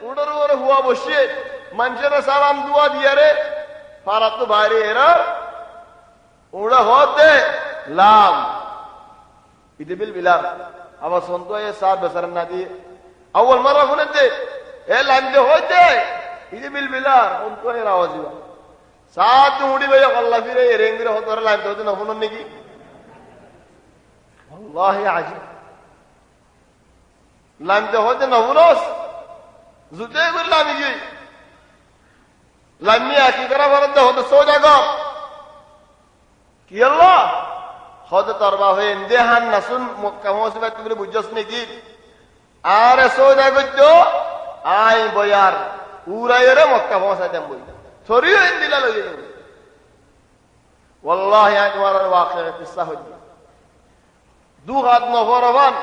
উড়ার উপরে হুয়া বসিয়ে মানুষের সালাম দুয়া দিয়ে রে ফারাত তো বাইরে এরা উড়া হতে লাম ইদিবিল বিলাল আবার সন্ত এ সাত বছর না দিয়ে আউল মারা শুনেছে এ লাইন যে হইতে ইদিবিল বিলাল অন্ত এর আওয়াজ দিবা সাত উড়ি ভাই আল্লাহ ফিরে রেঙ্গিরে হতে লাইন হতে না শুনুন নাকি আল্লাহ আজিব লাইন যে হতে না শুনোস জুতে করলাম কি লাইনিয়া কি করা বলতে হতে সোজা গো কি আল্লাহ হতে তরবা হয়ে দেহান নাসুন মক্কা মৌসুমে তুমি বুঝছস নাকি আরে সোজা করছো আই বয়ার উড়াইরে মক্কা পৌঁছাইতাম বই সরিয়ে দিলা লগে যাবে والله তোমার ওয়াকিয়া কিসসা হচ্ছে দু হাত নফরবান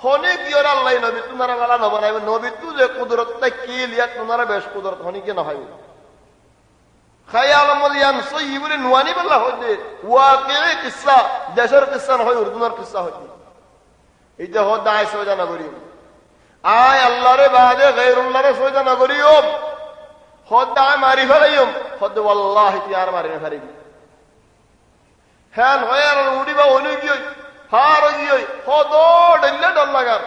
হনি কিয়র আল্লাহ নবী তোমার বালা নবনাইব নবী তু যে কুদরতটা কি লিয়া তোমার বেশ কুদরত হনি কি নহয় খায়াল মলিয়ান সহিবুল নুয়ানি বলা হচ্ছে ওয়াকিয়া কিসসা দেশের কিসসা নহয় উর্দুর কিসসা হচ্ছে এই যে হদায় সোজা না করিও আয় আল্লাহরে বাদে গায়রুল্লাহরে সোজা না করিও হদায় মারি ফেলাইও হদ ওয়াল্লাহি তিয়ার মারি ফেলাইবি হ্যাঁ হয়ার উড়িবা অনু গিয়ে হার গিয়ে হদ ডল্লে ডল লাগার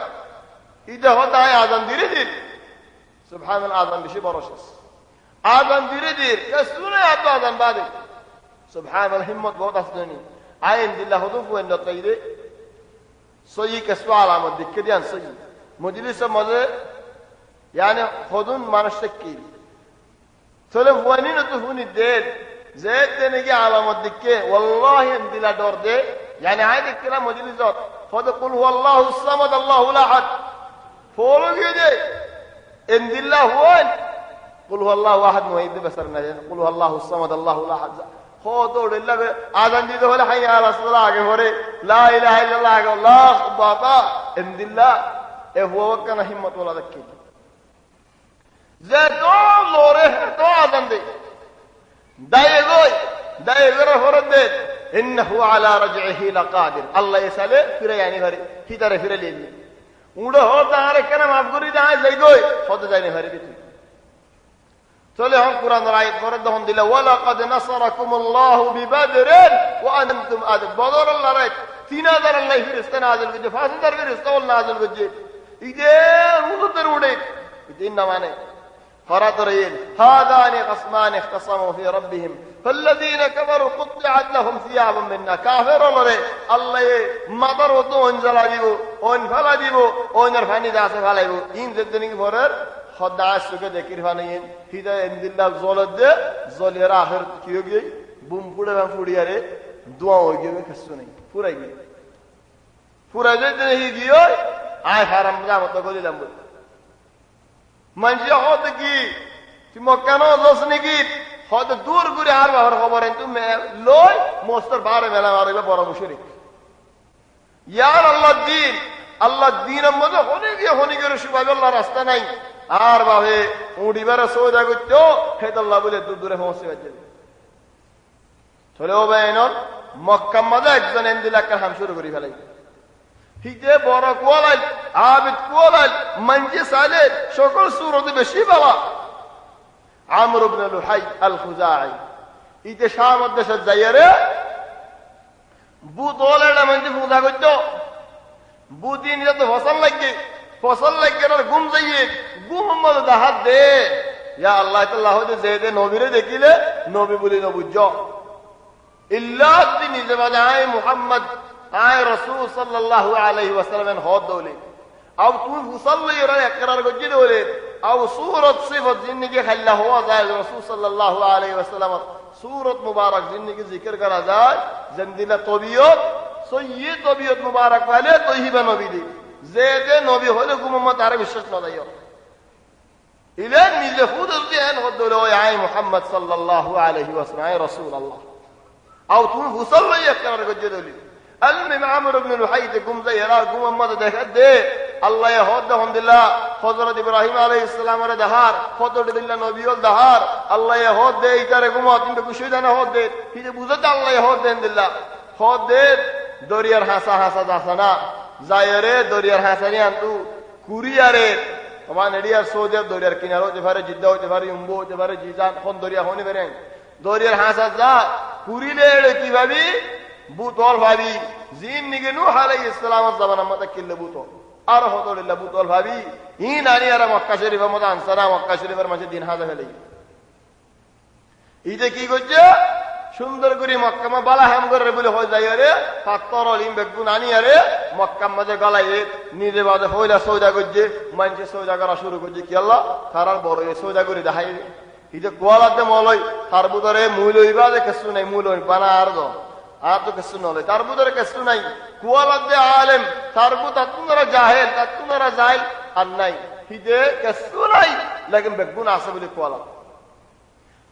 এই যে হদায় আজান ধীরে ধীরে সুবহানাল্লাহ আজান বেশি বড় শেষ আজান ধীরে ধীরে শুনে এত আজান বাদে সুবহানাল্লাহ হিম্মত বহুত আসনি আইন দিল্লাহ হুদুফ ওয়ান তাইরে সহি কসবা আলামত দিকে দিয়ান সহি মজলিস মজে يعني خودون মানুষকে চলে ওয়ানি না তো হুনি দে زيد نجي علامات دكه والله اندلا دور دي يعني عادي الكلام مجلسات فقل هو الله الصمد الله لا احد فولو كده اندلا هو قل هو الله واحد موحد بسرنا قل هو الله الصمد الله لا احد خودو دلله اذان دي هله حي على الصلاه আগে পড়ে لا اله الا الله الله بابا اندلا এ هو كان همت ولا دكه زيد لوره تو اذان دي دايغوي فرد انه على رجعه لقادر الله يساله फिर यानी घरे ही तरह फिर ले ले उड़ो हो तारे कना माफ करी जाए जाइगोय होद जाने घरे भी चले हम कुरान आयत فرد हम दिला ولقد نصركم الله ببدر وانتم اذ بدر الله رايت 3000 الله فرشته نازل وجه فاسدر فرشته نازل وجه इदे उदर उड़े दिन माने فرات ريل هذان قسمان اختصموا في ربهم فالذين كفروا قطعت لهم ثياب من نار كافر الله مطر ودو انزل ديبو اون فلا ديبو اونر فاني داسه فلايبو ان زدني فرر خدا سوگه دکیر فانين هدا ان الله زولد زوليرا اخر کیوگي بوم پوڑے بام پوڑیارے دعا ہوگی کسو نہیں پورا زدن هي گيو آي حرام دا مت گولي لمبو منجي هود کی تی مکانو دوسنی کی هود دور گوری هر بار خبر انتو لوی مستر بار ملا مارے بڑا مشرک یار اللہ دین مدد ہونے کی رشی باب اللہ راستہ نہیں আর ভাবে উড়ি বেড়া সোজা করতো হেদাল্লাহ বলে দূর দূরে পৌঁছে গেছে চলে ও বেন মক্কা মধ্যে একজন এন্দিলাকে হাম শুরু করি ফেলাই হিজে বড় কোয়াল আবিদ কোয়াল মঞ্জে সালে সকল সুরতে বেশি বাবা আমর ইবনে লুহাই আল খুজাই ইতে শাম দেশে যাইরে বুদলেটা মঞ্জে পূজা করতো বুদিন যত ফসল লাগে না ঘুম যাইয়ে গুমমদ দাহাত দে ইয়া আল্লাহ তাআলা হতে জেদে নবীরে দেখিলে নবী বলি ন বুঝো ইল্লা দিন জবানায়ে মুহাম্মদ আয় রাসূল সাল্লাল্লাহু আলাইহি ওয়াসাল্লাম হদ দৌলে আও তুই মুসাল্লি রে ইকরার গজি দৌলে আও সূরত সিফত জিন্দেগি খাল্লা হওয়া যায় রাসূল সাল্লাল্লাহু আলাইহি ওয়াসাল্লাম সূরত মুবারক জিন্দেগি জিকির করা যায় জন্দিলা তবিয়ত সয়্যিদ তবিয়ত মুবারক वाले তহিবা নবী দি জেদে নবী হলে গুমমত আর বিশ্বাস না দাইও ইলেন নিজে খুদ দিয়েন হদল ওই আয় মুহাম্মদ সাল্লাল্লাহু আলাইহি ওয়াসাল্লাম আয় রাসূলুল্লাহ আও তুমি মুসাল্লি ইকরার গজি দৌলে المهم عمرو بن لحي تقوم زي را قوم مد دهد الله يهود الحمدلله حضرت ابراهيم عليه السلام ر دهار حضرت الله نبي الدهار الله يهود دے ادھر قوم تم کو شهدا نہ ہود دے یہ بوزت الله يهود دین دلہ ہود دے دوريار حسا داسنا زائرے دوريار حسنیان تو کوریارے তোমার এরিয়ার সৌদি দরিয়ার কিনার হতে পারে, জিদ্দা হতে পারে, উম্বু হতে পারে, জিজান কোন দরিয়া হনি পারেন দরিয়ার হাসা যা পুরিলে কিভাবে বুতল ভাবি জিন নিগে নূহ আলাইহিস সালামের জামানার মধ্যে কিল্লে বুতল আর হতলিল্লাহ বুতল ভাবি ই নানি আর মক্কা শরীফের মধ্যে আনসারা মক্কা শরীফের মাঝে দিন হাজা ফেলে এই যে কি করছে সুন্দর করে মক্কামা বালা হাম করে বলে হয়ে যায় আরে পাত্তর অলিম বেগুন আনি আরে মক্কার মাঝে গলায় নিজে বাদে হইলা সৌদা করছে মানুষের সৌদা করা শুরু করছে কি আল্লাহ তার বড় সৌদা করে দেখাই এই যে গোয়ালাতে মলই তার বুধরে মূল হইবা যে কেসু নাই মূল হই বানা আর আর তো কেসু নলয় তার বুধরে কেসু নাই কুয়ালাতে আলেম তার বুধ তারা জাহেল তারা জাহেল আর নাই হিদে কেসু নাই লেকিন বেগুন আছে বলে কুয়ালা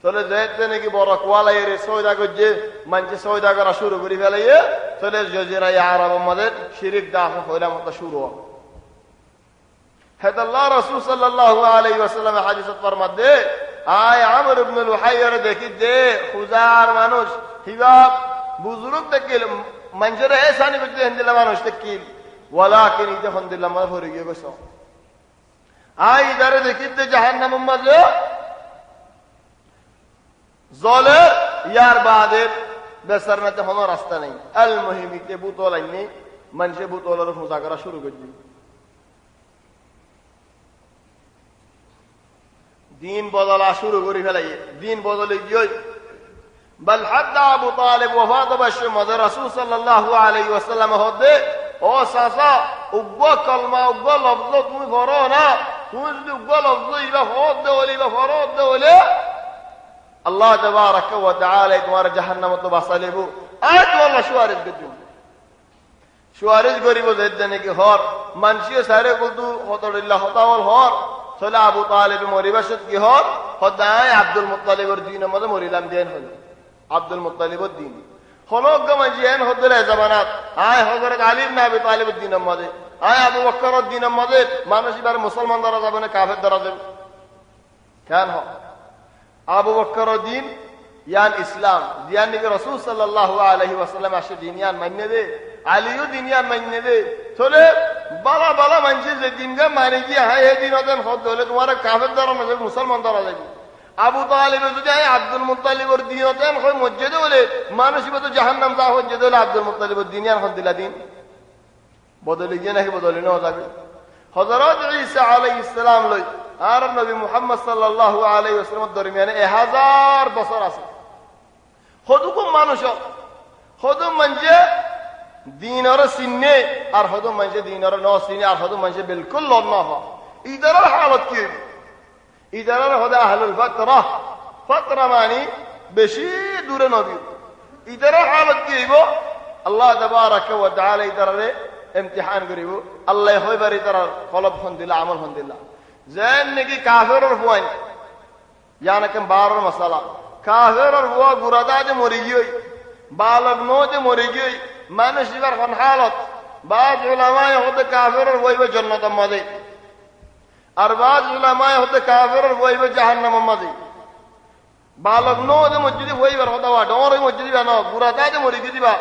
চলে যেতে নাকি বড় কুয়ালাই রে সৌদা করছে মানুষ সৌদা করা শুরু করে ফেলাইয়ে চলে জজিরা আরব আমাদের শিরিক দাহ হইলা মতো শুরু হেদাল্লাহ রাসূল সাল্লাল্লাহু আলাইহি ওয়াসাল্লাম হাদিসত ফরমাতে আয় আমর ইবনে লুহাইর দেখি যে খুজার মানুষ হিবাব বুজুর্গ দেখিল মানুষের এসানি করতে হিন্দিলা মানুষ দেখিল ওয়ালাকিন ইদে হিন্দিলা মা ভরে গিয়ে গেছ আয় ইদারে দেখি যে জাহান্নামের মাঝে জলের ইয়ার বাদের বেসার মধ্যে কোনো রাস্তা নেই আল মুহিমিতে বুতল আইনি মানুষে বুতলের খোঁজা করা শুরু করে দিল দিন বদলা শুরু করে ফেলাই দিন বদলে গিয়ে বল হাদা আবু তালিব ওয়াফাত বাশে মদর রাসূল সাল্লাল্লাহু আলাইহি ওয়াসাল্লাম হদে ও সাসা উগ্গ কলমা উগ্গ লফজ তুমি পড়ো না তুমি যদি উগ্গ লফজ ইবা হদে ওলিবা ফরদ ওলে আল্লাহ তাবারাক ওয়া তাআলা তোমার জাহান্নাম তো বাঁচালেবো আজ ওয়াল্লাহ সুয়ারিজ গদিও সুয়ারিজ গরিব যেদনে কি হর মানসিয়ে সারে কুলতু হতরিল্লাহ হতাওয়াল হর চলে আবু তালিব মরিবাসত কি হর হদায় আব্দুল মুত্তালিবের দিনের মধ্যে মরিলাম দেন হল আব্দুল মুত্তালিবের দিন হলক গমাজিয়ান হদরে জামানাত আয় হযরত আলী ইবনে আবি তালিবের দিনের মধ্যে আয় আবু বকরের দিনের মধ্যে মানুষ এবার মুসলমান দ্বারা যাবে না কাফের দ্বারা যাবে কেন হ আবু বকর দিন ইয়ান ইসলাম দিয়ান নবী রাসূল সাল্লাল্লাহু আলাইহি ওয়াসাল্লাম আসে দিন ইয়ান মান্য দে আলীও দিন ইয়ান মান্য দে চলে বালা বালা মানুষ যে দিন গা মানে কি হ্যাঁ এই দিন ওদের হদ হলে তোমার কাফের দ্বারা না যাবে মুসলমান দ্বারা যাবে আবু তালিব যদি আব্দুল মুত্তালিবের দিন হতেন হয় মসজিদে বলে মানুষ তো জাহান্নাম যা হচ্ছে হলে আব্দুল মুত্তালিবের দিন ইয়ান হদ দিলা দিন বদলে গিয়ে নাকি বদলে নেওয়া যাবে হযরত ঈসা আলাইহিস সালাম লই আর নবী মুহাম্মদ সাল্লাল্লাহু আলাইহি ওয়াসাল্লামের দরমিয়ানে 1000 বছর আছে হদুকুম মানুষ হদুম মঞ্জে দিনর সিনে আর হদুম মঞ্জে দিনর ন সিনে আর হদুম মঞ্জে বিলকুল লন না হয় ইদারার হালত কি ইদারার হদা আহলুল ফাতরা মানে বেশি দূরে নবী ইদারার হালত কি হইব আল্লাহ তাবারাক ওয়া তাআলা ইদারারে ইমতিহান করিব আল্লাহ হইবার ইদারার কলব হন দিলা আমল হন দিলা যেন নাকি কাফেরের হুয়াই ইয়ানকেম বারর মশালা কাফেরের হুয়া গুরাদা যে মরি গিয়ে বালক নো যে মরি গিয়ে মানুষ এবার কোন হালত বাজ উলামায়ে হতে কাফেরের হইবে জান্নাতের মধ্যে আর বাজ উলামায়ে হতে কাফেরের হইবে জাহান্নামের মধ্যে বালক নো যে মসজিদে হইবার হতা ওয়া ডর মসজিদে না গুরাদা যে মরি গিয়ে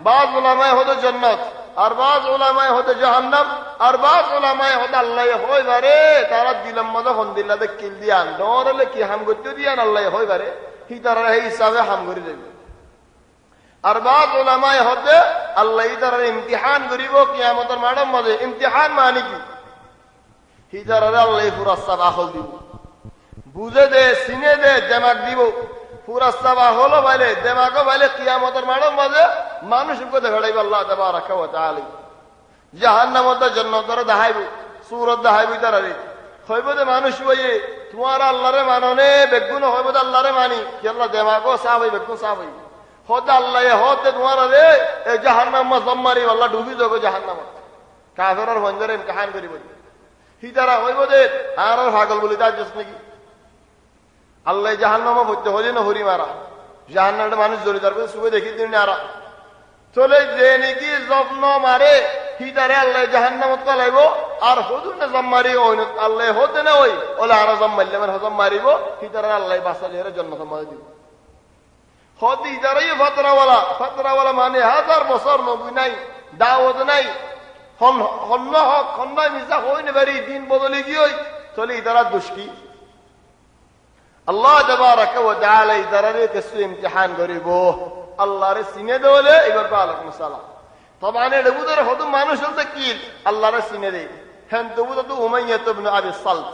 বাজ উলামায়ে হতে জান্নাত আর বাজ উলামায়ে হতে জাহান্নাম আর বাজ উলামায়ে হতে আল্লাহ হইবারে তারা দিলাম মধ্যে হন দিলা দে কিল দিয়ান ডরলে কি হাম করতে দিয়ান আল্লাহ হইবারে হি তারা এই হিসাবে হাম করে দেবে আর বাজ উলামায়ে হতে আল্লাহ তারা ইমতিহান করিব কিয়ামতের মাঠের মধ্যে ইমতিহান মানে কি হি তারা আল্লাহ পুরা সাবাহল দিব বুঝে দে সিনে দে দিমাগ দিব পুরা সাবাহল বাইলে দিমাগও বাইলে কিয়ামতের মাঠের মধ্যে মানুষকে দেখাইব আল্লাহ তাবারাক ওয়া তাআলা জাহান্নামত জান্নাতরে দেখাইব সূরত দেখাইব তারারে হইব যে মানুষ হইয়ে তোমার আল্লাহরে মাননে বেগুন হইব আল্লাহরে মানি কি আল্লাহ দিমাগও সাফ হইবে বেগুন সাফ হইবে হদ আল্লাহ হদ তোমার রে এই জাহান্নাম জম্মারি আল্লাহ ডুবি যাবে জাহান্নামত কাফেরের বন্ধরে ইমতিহান করিব হি তারা হইব যে আর পাগল বলি তার জন্য নাকি আল্লাহ জাহান্নামে হইতে হলি না হরি মারা জাহান্নামে মানুষ জড়িত তার সুবে দেখি দিন আরা চলে যে নাকি যত্ন মারে হিতারে আল্লাহ জাহান্নামত কলাইব আর হদুন না জম্মারি ওই আল্লাহ হতে না ওই ওলা আর জম্মাইলে মানে হজম মারিব হিতারে আল্লাহ বাসালিয়ারে জন্নত মারি দিব হদ ইদারাই ফাতরাওয়ালা মানে 1000 বছর নবী নাই দাওয়াত নাই হন্ন হক হন্না মিজা হই না বাড়ি দিন বদলে গিয়ে চলে ইতারা দুষ্কি আল্লাহ তাবারাকা ওয়া তাআলা ইতারারে কিছু ইমতিহান করিব আল্লাহরে সিনে দেলে এবার আলাইকুম সালাম তবানে রবুদের হদ মানুষ হতে কি আল্লাহরে সিনে দেই হেন তবুদ তো উমাইয়া ইবনে আবি সালত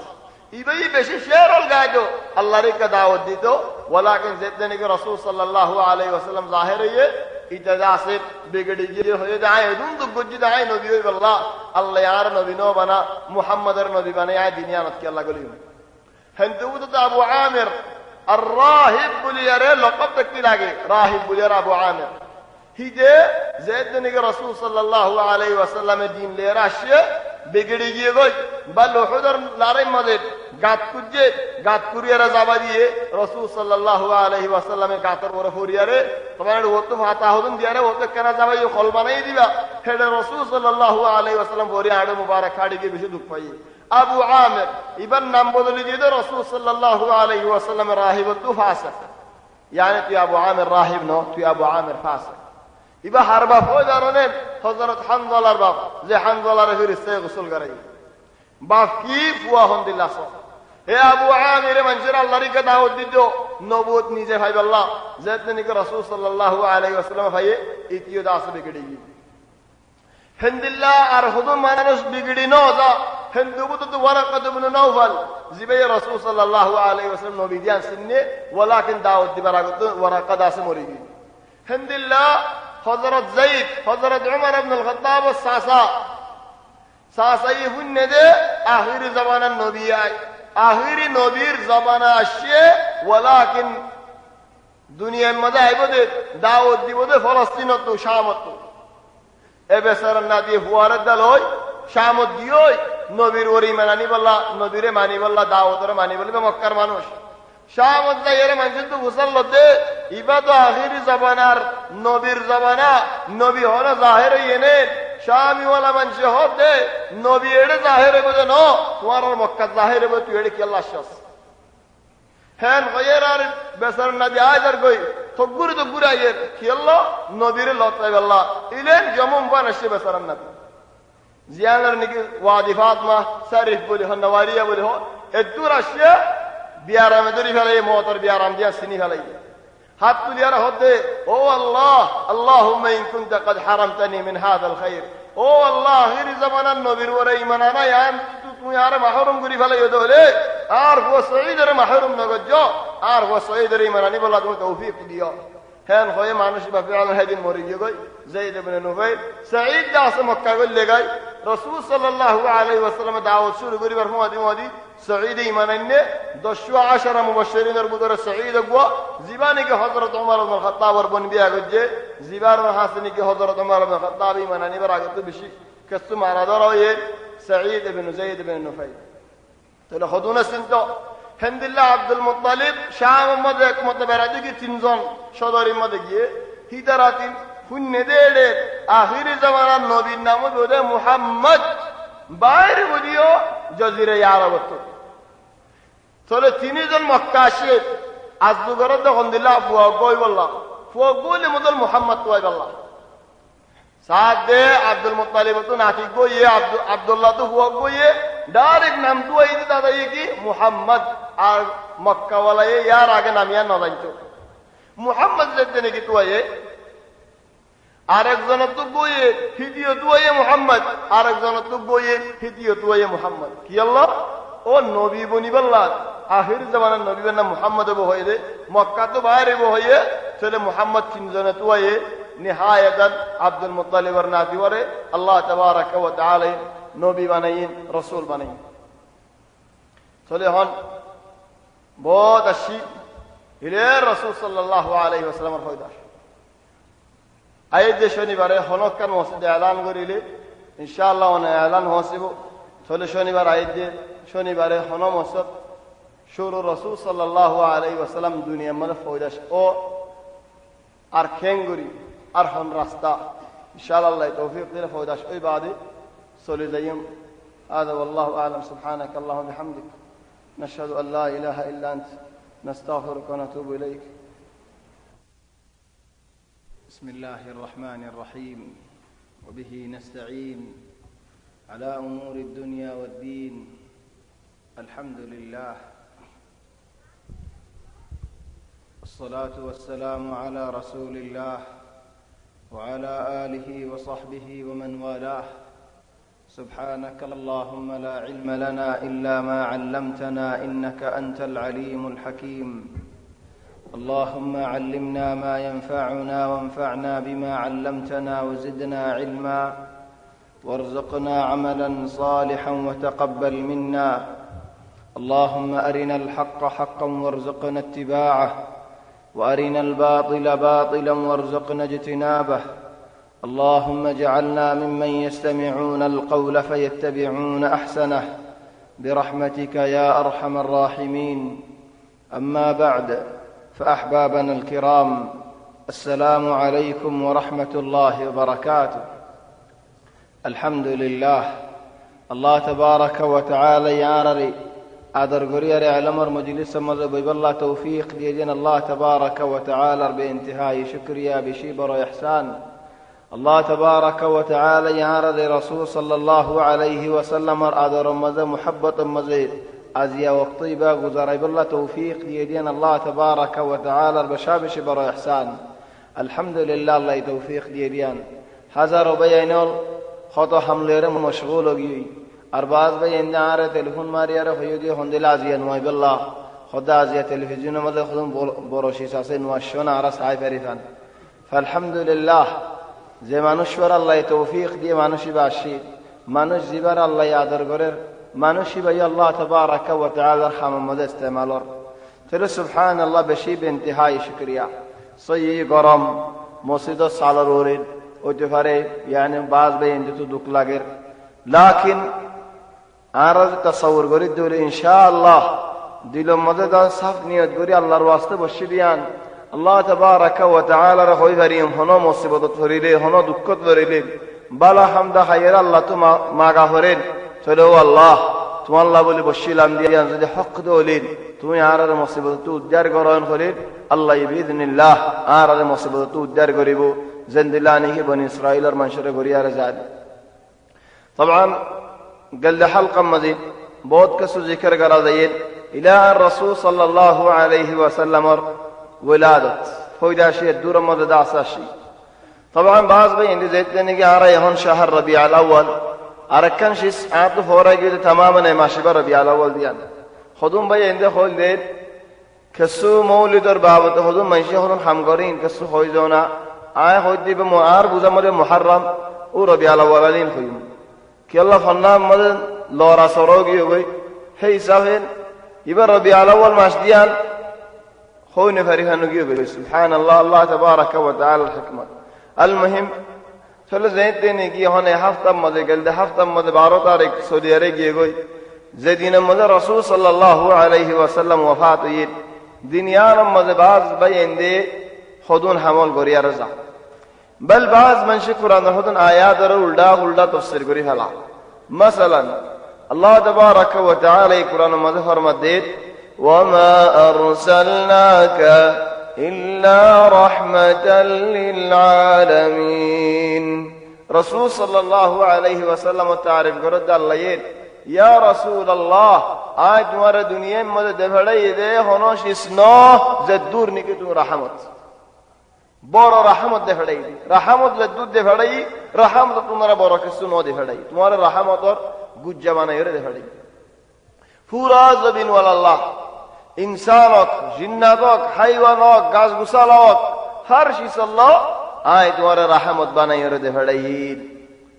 ইবাই বেশি শের হল গায়তো আল্লাহরে কা দাওয়াত দিত ওয়ালাকিন যেদিনে কি রাসূল সাল্লাল্লাহু আলাইহি ওয়াসাল্লাম জাহির হয়ে ইতাদা আছে বিগড়ি গিয়ে হয়ে যায় এদুন তো গজ্জি যায় নবী হই আল্লাহ আল্লাহ আর নবী নো বানা মুহাম্মাদের নবী বানায় দুনিয়াত কি আল্লাহ গলি হেন তবুদ তো আবু আমির আর রাহিব বলিয়ারে লকব দেখতে লাগে রাহিব বলিয়ার আবু আমির হিজে যেদিনে কি রাসূল সাল্লাল্লাহু আলাইহি ওয়াসাল্লামের দিন লেরা আসে বিগড়ি গিয়ে গই বা লোহদার লারাই মধ্যে গাত কুরিয়ারা যাবা দিয়ে রাসূল সাল্লাল্লাহু আলাইহি ওয়াসাল্লামের গাতের উপরে হরিয়ারে তোমার ও তো হাতা হদন দিয়ারে ও তো কেনা যাবা এই খল বানাই দিবা হেডে রাসূল সাল্লাল্লাহু আলাইহি ওয়াসাল্লাম ভরি আড়ে মুবারক খাড়ি গিয়ে বেশি দুঃখ পাই আবু আমির ইবার নাম বদলে দিয়ে রাসূল সাল্লাল্লাহু আলাইহি ওয়াসাল্লামের রাহিব তু ফাসিক يعني তুই আবু আমির রাহিব নো তুই আবু আমির ফাসিক ইবা হারবা হয়ে জানেন হযরত হানজালার বাপ যে হানজালার ফিরিস্তে গোসল করাই বাপ কি ফুয়া হন দিল্লাহ হে আবু আমির মানুষের আল্লাহর কে দাওয়াত দিত নবুয়ত নিজে ভাই আল্লাহ যেদিন কি রাসূল সাল্লাল্লাহু আলাইহি ওয়াসাল্লাম ভাই ইতিও দাস বিগড়ি হিন্দিল্লাহ আর হুদুম মানুষ বিগড়ি ন যা হিন্দুবুত তো ওয়ারাকাত ইবনে নাওফাল জিবে রাসূল সাল্লাল্লাহু আলাইহি ওয়াসাল্লাম নবী দিয়ান সিননে ওয়ালাকিন দাওয়াত দিবার আগত ওয়ারাকাত আছে মরি গই হিন্দিল্লাহ হযরত যায়েদ হযরত উমর ইবনে আল খাত্তাব সাসাই হুন্নে দে আখিরি জামানার নবী আই আখিরি নবীর জামানা আসে ওয়ালাকিন দুনিয়ার মধ্যে আইব দে দাওয়াত দিব দে ফলস্তিনত শামত এ বেচারা না দিয়ে হুয়ারে দল হই শামত গিয়ে নবীর ওরি মানি বললা নবীরে মানি বললা দাওয়াতরে মানি বলবে মক্কার মানুষ শামত যাইরে মানুষ তো গোসল লতে ইবা তো আখিরি জামানার নবীর জামানা নবী হলো জাহির এনে শামি ওয়ালা মানুষ হতে নবী এড়ে জাহির হবে ন তোমার মক্কা জাহির হবে তুই এড়ে কি আল্লাহ শাস হ্যাঁ গয়ের আর বেচার না দিয়ে আজার গই তগুরি তো গুরাইয়ের কি আল্লাহ নবীরে লতাই আল্লাহ ইলেন জমম বানাসে বেচার না জিয়ানের নাকি ওয়াদি ফাতমা শরীফ বলি হন নওয়ারিয়া বলি হন এদুর আসিয়া বিয়ারামে দরি ফেলাই মতর বিয়ারাম দিয়া সিনি ফেলাই হাত তুলিয়ার হতে ও আল্লাহ আল্লাহুম্মা ইন কুনতা قد حرمتني من هذا الخير ও আল্লাহ আখির জামানার নবীর ওরে ঈমান আনাই আন তুমি আর মাহরুম করি ফেলাই দলে আর ও সঈদের মাহরুম নগজ আর ও সঈদের ঈমান আনি বলা তুমি তৌফিক দিও হ্যাঁ হয়ে মানুষ বাপে আল্লাহ দিন মরে গিয়ে গই যায়েদ ইবনে নুফাইল সঈদ দাস মক্কা গলে গাই রাসূল সাল্লাল্লাহু আলাইহি ওয়াসাল্লাম দাওয়াত শুরু করিবার মুআদি সঈদ ঈমান আননে 10 মুবাশশিরিনের ভিতরে সঈদ গো জীবানি কে হযরত ওমর ইবনে খাত্তাব এর বন বিয়া গজে জিবার হাসনি কে হযরত ওমর ইবনে খাত্তাব ঈমান আনিবার আগে তো বেশি কষ্ট মারা ধরা হয়ে সঈদ ইবনে যায়েদ ইবনে নুফাইল তাহলে হদুনা সিনতো হিন্দিল্লাহ আব্দুল মুত্তালিব শাম মধ্যে একমত বেরাদি কি তিনজন সদরের মধ্যে গিয়ে হিদারাতিন হুন্নে দেড়ে আখিরি জামানার নবীর নাম বলে মুহাম্মদ বাইরে বলিও জজিরে আরবত চলে তিনজন মক্কা আসে আজদুগরে তখন দিল্লা ফুয়া গই বললাম ফুয়া গইলে মদল মুহাম্মদ তুয়াই বললাম সাদে আব্দুল মুত্তালিব তো নাতি গইয়ে আব্দুল্লাহ তো ফুয়া গইয়ে ডাইরেক্ট নাম তুয়াই দি দাদা কি মুহাম্মদ আর মক্কা ওয়ালাই ইয়ার আগে নামিয়া না জানতো মুহাম্মদ যেতে নাকি তুয়াই আরেকজন তো গইয়ে হিদিও তুয়াই মুহাম্মদ আরেকজন তো গইয়ে হিদিও তুয়াই মুহাম্মদ কি আল্লাহ ও নবী বনি বললাম আখির জামানার নবীর নাম মুহাম্মদ হয়ে দে মক্কা তো বাইরে হয়ে চলে মুহাম্মদ তিনজনে তুয়াই নিহায়াতান আব্দুল মুত্তালিবর নাতি ওরে আল্লাহ তাবারাকা ওয়া তাআলা নবী বানাইন রাসূল বানাইন চলে হন বহুত আসি ইলে রাসূল সাল্লাল্লাহু আলাইহি ওয়াসাল্লামের হয়দাস আই যে শনিবারে হনকান মসজিদে এলান করিলে ইনশাআল্লাহ ওনে এলান হসিব চলে শনিবার আই যে শনিবারে হন মসজিদ শুরু রাসূল সাল্লাল্লাহু আলাইহি ওয়াসাল্লাম দুনিয়ার মধ্যে হয়দাস ও আর খেঙ্গুরি আর হন রাস্তা ইনশাআল্লাহ তৌফিক দিলে হয়দাস ওই বাদে চলে যাইম هذا والله اعلم سبحانك اللهم وبحمدك نشهد ان لا اله الا انت نستغفرك ونتوب اليك بسم الله الرحمن الرحيم وبه نستعين على امور الدنيا والدين الحمد لله والصلاة والسلام على رسول الله وعلى آله وصحبه ومن والاه. سبحانك اللهم لا علم لنا إلا ما علمتنا إنك أنت العليم الحكيم. اللهم علمنا ما ينفعنا وانفعنا بما علمتنا وزدنا علما وارزقنا عملا صالحا وتقبل منا. اللهم أرنا الحق حقا وارزقنا اتباعه وأرنا الباطل باطلا وارزقنا اجتنابه. اللهم اجعلنا ممن يستمعون القول فيتبعون أحسنه برحمتك يا أرحم الراحمين. أما بعد، فأحبابنا الكرام، السلام عليكم ورحمة الله وبركاته. الحمد لله. الله تبارك وتعالى يارري آدر غرير علمر مجلس مذهب الله توفيق ديدين الله تبارك وتعالى بانتهاء شكريا بشيبر وإحسان. الله تبارك وتعالى يارد رسول صلى الله عليه وسلم آدر مذهب محبة مذهب أزيا وقطيبا غزاري بالله توفيق ديدين الله تبارك وتعالى بشاب شبر وإحسان. الحمد لله الله توفيق ديدين هزار بيانول خطو حملير مشغول وغيوي أرباز بيان نعرة تلفون ماريارة خيودي هندل أزيا نواي بالله خدا أزيا تلفزيون مذهب خدم بروشي ساسي نواشون عرس عاي فريفان. فالحمد لله যে মানুষের আল্লাহ তৌফিক দিয়ে মানুষই বাসি মানুষ জীবার আল্লাহ আদর করে মানুষই ভাই আল্লাহ তাবারাকা ওয়া তাআলার খামমদ ইস্তেমালর তেরে সুবহানাল্লাহ বেশি বেইনতিহাই শুকরিয়া। সই গরম মসজিদ সালার ওরে হইতে পারে ইয়ানি বাজ বেইন তো দুঃখ লাগে, লাকিন আর তাসাউর করি দিলে ইনশাআল্লাহ দিলের মধ্যে দা সাফ নিয়ত করি আল্লাহর ওয়াস্তে বসি দিয়ান আল্লাহ তাবারাকা ওয়া তাআলার হই ভারিম হনো মুসিবত ধরিলে হনো দুঃখ ধরিলে বালা হামদা হায়রা আল্লাহ তো মাগা হরেন চলো আল্লাহ তুমি আল্লাহ বলে বসিলাম দিয়া যদি হক দলিন তুমি আর মুসিবত তো উদ্ধার করন করে আল্লাহ বিইذنিল্লাহ আর মুসিবত তো উদ্ধার করিব জিন্দিলানিহি বনি ইসরাইলের মানুষের গরিয়ার জাদ। طبعا قال حلقه مزيد বহুত কিছু জিকির করা যায় ইলা রাসূল সাল্লাল্লাহু আলাইহি ওয়াসাল্লাম ولادت فويداشي الدور مدد عساشي. طبعا بعض بين زيتني قارا يهون شهر ربيع الاول اركن شيس عاطف وراجل تماما ما شبه ربيع الاول ديان خدوم بي عنده خول ديت كسو مولد بابته خدوم منشي خدوم حمغارين كسو خويزونا آي خودي بمعار بوزمر محرم او ربيع الاولين خويم كي الله فنا مدد لورا سروغي وي هي سافين يبقى ربيع الاول ماش ديان خون فريحان نجيب سبحان الله الله تبارك وتعالى الحكمة. المهم فل زيت ديني كي هون هفته مده قال ده هفته مده 12 تاریخ سعودي عربية گوي زدين مده رسول صلى الله عليه وسلم وفات يد دنيا مده باز بين دي خودون حمل غريا رضا بل باز من شكران خودون آيات الدا تفسير غري فلا. مثلا الله تبارك وتعالى قرآن مده فرمت ديت وما أرسلناك إلا رحمة للعالمين. رسول صلى الله عليه وسلم تعرف قرد الله يا رسول الله آج مر دنیا مد دفڑی دے ہنوش اسنو زدور نکتو رحمت بورا رحمت دفڑی دے رحمت لدود دفڑی رحمت تمہارا بورا کسو نو دفڑی تمہارا رحمت اور گج جوانا یر دفڑی پورا زبین والاللہ انسانك جناتك حيوانك غاز غسالك هر شيء الله آي تمہارا رحمت بنا يرد فديد.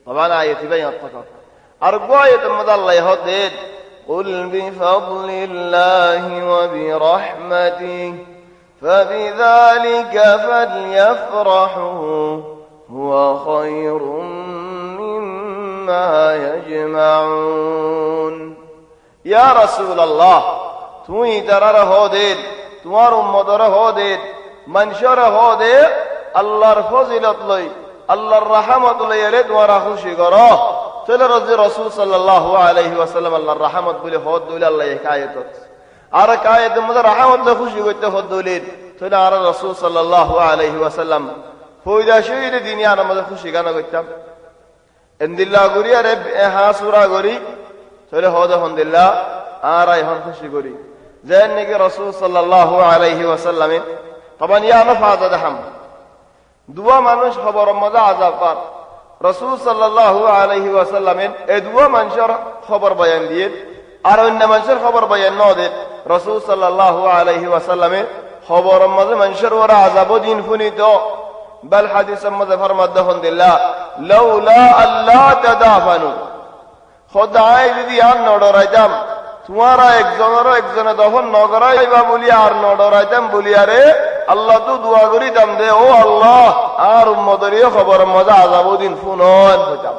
طبعا آية بيان التقى أرجو آية مدى الله يهدد قل بفضل الله وبرحمته فبذلك فليفرحوا هو خير مما يجمعون. يا رسول الله تمہیں درر ہو دے تمہار امدر ہو دے منشر ہو دے اللہ فضیلت لئی اللہ رحمت لئی رے تمہارا خوشی کرو تل رضی رسول صلی اللہ علیہ وسلم اللہ رحمت بلی خود دولی اللہ حکایتت آرک آیت مدر رحمت لئی خوشی کرتے خود دولی تل آرہ رسول صلی اللہ علیہ وسلم فویدہ شوید دینیانا مدر خوشی کرنا کرتا اندلہ گوری رب احا سورا گوری تل خود اندلہ আর এখন খুশি করি যে নাকি রাসূল সাল্লাল্লাহু আলাইহি ওয়াসাল্লামে তখন ইয়ানো ফাজা দেখাম দুয়া মানুষ খবর মজা আযাব পার রাসূল সাল্লাল্লাহু আলাইহি ওয়াসাল্লামের এই দুয়া মানুষের খবর বয়ান দিয়ে আর অন্য মানুষের খবর বয়ান ন দেন রাসূল সাল্লাল্লাহু আলাইহি ওয়াসাল্লামের খবর মজা মানুষের ওরা আযাব দিন ফুনিত বল হাদিসের মধ্যে ফরমাত দেখুন দিল্লাহ লাউলা আল্লাহ তাদাফানু খোদায় যদি আর নড়াইতাম তোমারা একজনে দফন নগরাইবা বলি আর নড়াইতাম বলি আরে আল্লাহ তো দোয়া করিতাম দে ও আল্লাহ আর উম্মতের খবর মজা আযাব দিন ফুনন হইতাম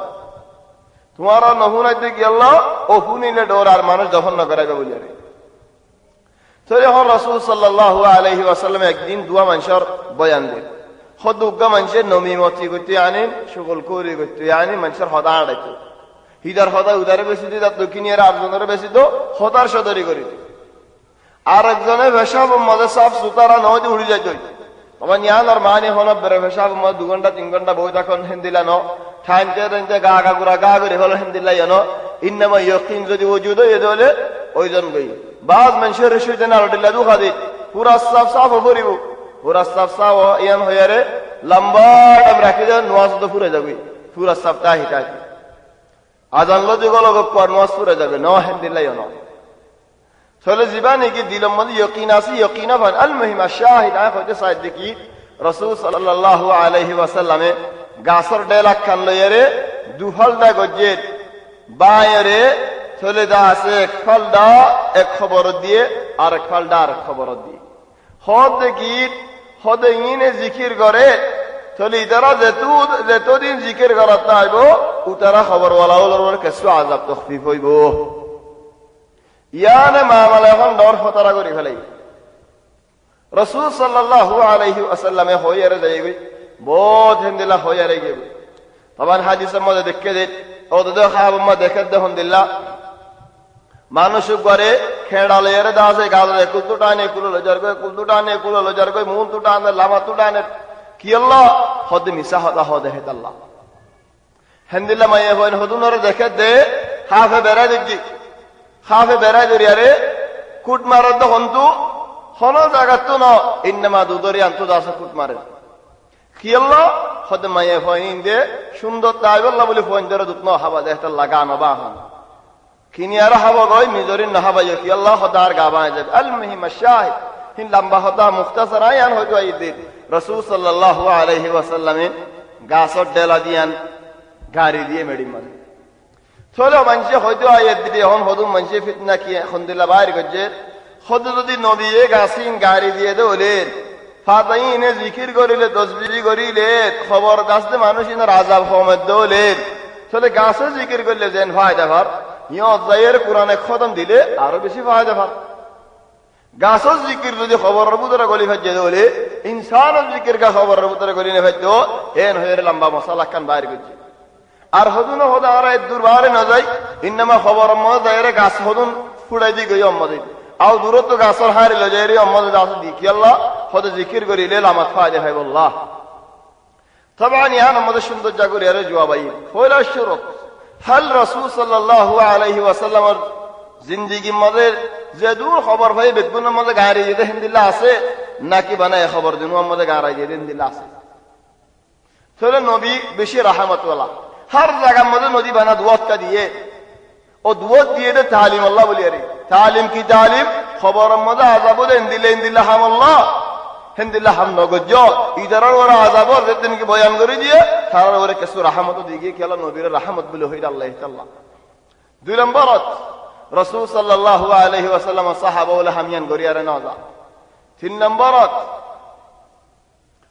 তোমারা নহুনাইতে কি আল্লাহ ও ফুনিলে ডোর আর মানুষ দফন নগরাইবা বলি আরে তো যখন রাসূল সাল্লাল্লাহু আলাইহি ওয়াসাল্লাম একদিন দোয়া মানুষের বয়ান দেন খদুগা মানুষের নমিমতি করতে আনেন সকল করি করতে আনি মানুষের হদা আড়াইতো হিদার হদা উদারে বেশি দিত দক্ষিণের আরেকজনের বেশি তো হতার সদরি করি আর একজনে পেশাব মজা সাফ সুতারা নয় উড়ি যাইত তখন ইয়ান আর মানি হন বেড়ে পেশাব মজ 2 ঘন্টা 3 ঘন্টা বই তখন হেন্দিলা ন ঠানতে রেঞ্জে গা গা গুড়া গা করে হলো হেন্দিলা ন ইন্নামা ইয়াকিন যদি ওজুদ এ দলে ওইজন গই বাজ মানুষের সুইতে না রটিলা দুখা দি পুরা সাফ সাফ ভরিব পুরা সাফ সাফ ইয়ান হইয়ারে লম্বা টাইম রাখি দেন নওয়াজ তো পুরে যাবে পুরা সপ্তাহ হিটা আজান লজগলগ পর নওয়াজ পুরে যাবে ন হেন্দিলাই ন চলে জীবানি কি দিলম মধ্যে ইয়াকিন আছে ইয়াকিনা ফান আল মুহিম শাহিদ আয় হইতে সাইদ দেখি রাসূল সাল্লাল্লাহু আলাইহি ওয়াসাল্লামে গাছর ডেলাক খান লইরে দুফলদা গজ্জে বাইরে চলে দা আছে এক ফলদা এক খবর দিয়ে আর এক ফলদা আর খবর দিয়ে হদ দেখি হদ ইনে জিকির করে চলে ইতারা যেতদিন জিকির করাত আইব উতারা খবর ওয়ালাউর কিছু আযাব তখফিফ হইব ইয়ানে মামলা এখন ডর ফতরা করে ফেলাই রাসূল সাল্লাল্লাহু আলাইহি ওয়াসাল্লামে হইয়ারে যাইবে বহুত হিন্দিলা হইয়ারে গেবে তখন হাদিসের মধ্যে দেখে দে ও তো খাব মধ্যে দেখে দেখুন দিল্লা মানুষ করে খেড়ালে এর দাসে গালে কুলতুটানে কুললো জরগে কুলতুটানে কুললো জরগে মুন তুটানে লামা তুটানে কি আল্লাহ হদ মিসা হদা হদে হে আল্লাহ হিন্দিলা মায়ে হইন হদুনর দেখে দে হাফে বেড়া দেখি খাফে বেড়াই দরিয়ারে কুট মারার তো হন্তু হন জায়গা তো ন ইন্নামা দুদরি আন্তু দাসে কুট মারে কি আল্লাহ হদ মায়ে হইন দে সুন্দর তাইবল্লাহ বলি ফোন ধরে দুতনো হাবা দেখতে লাগা নবা হন কিনি আর হাবা গই মিজরিন নহাবা কি আল্লাহ হদার গাবায় যাবে আল মুহিম শাহিদ হিন লম্বা হদা মুখতাসার আয়ান হইতো এই দিন রাসূল সাল্লাল্লাহু আলাইহি ওয়াসাল্লামে গাছর ডেলা দিয়ান গাড়ি দিয়ে মেডি মারে চলো মানুষে হয়তো আয়াত দিতে হন হদু মানুষে ফিতনা কি এখন দিলা বাইর গজে হদু যদি নবী গাছিন গাড়ি দিয়ে দেলেন ফাতাইনে জিকির করিলে তসবিহ করিলে খবর দাসতে মানুষ ইনার আযাব কমে দলেন চলে গাছে জিকির করলে যেন ফায়দা ভার ইয় জায়ের কোরআনে খতম দিলে আরো বেশি ফায়দা ভার গাছর জিকির যদি খবরের ভিতরে গলি ফেজে দলে ইনসানের জিকির কা খবরের ভিতরে গলি না ফেজো এন হয়ে লম্বা মশালা কান বাইর গজে আর হদুন হদা আর দূরবারে না যাই ইন্নামা খবর মজারে গাছ হদুন ফুড়াই দি গই অম্মদে আও দূরত্ব গাছর হারি লজাইরি অম্মদে দাস দি কি আল্লাহ হদ জিকির করিলে লামাত ফায়দা হয় আল্লাহ তবান ইয়ান আমাদের সুন্দর জাগরি আরে জবাই পয়লা শুরুত হাল রাসূল সাল্লাল্লাহু আলাইহি ওয়াসাল্লামের জিন্দেগি মধ্যে যে দূর খবর ভাই বেদগুনের মধ্যে গাড়ি যেতে হিন্দিল্লা আছে নাকি বানায় খবর দিন মধ্যে গাড়ি যেতে হিন্দিল্লা আছে চলে নবী বেশি রাহমাতুল্লাহ हर जगह मदद नदी बना दुआत का दिए और दुआत दिए दे तालीम अल्लाह बोलिए रे तालीम की तालीम खबर मदद आज़ाब दे हिंदिल्ला हम अल्लाह हिंदिल्ला हम नगद जो इधर और आज़ाब और जितने की बयान करी दिए थारा और किसको रहमत दीजिए कि अल्लाह नबी रहमत बोले हुई अल्लाह ताला दो नंबरत रसूल सल्लल्लाहु अलैहि वसल्लम सहाबा वाले हमियान गरिया रे नजा तीन नंबरत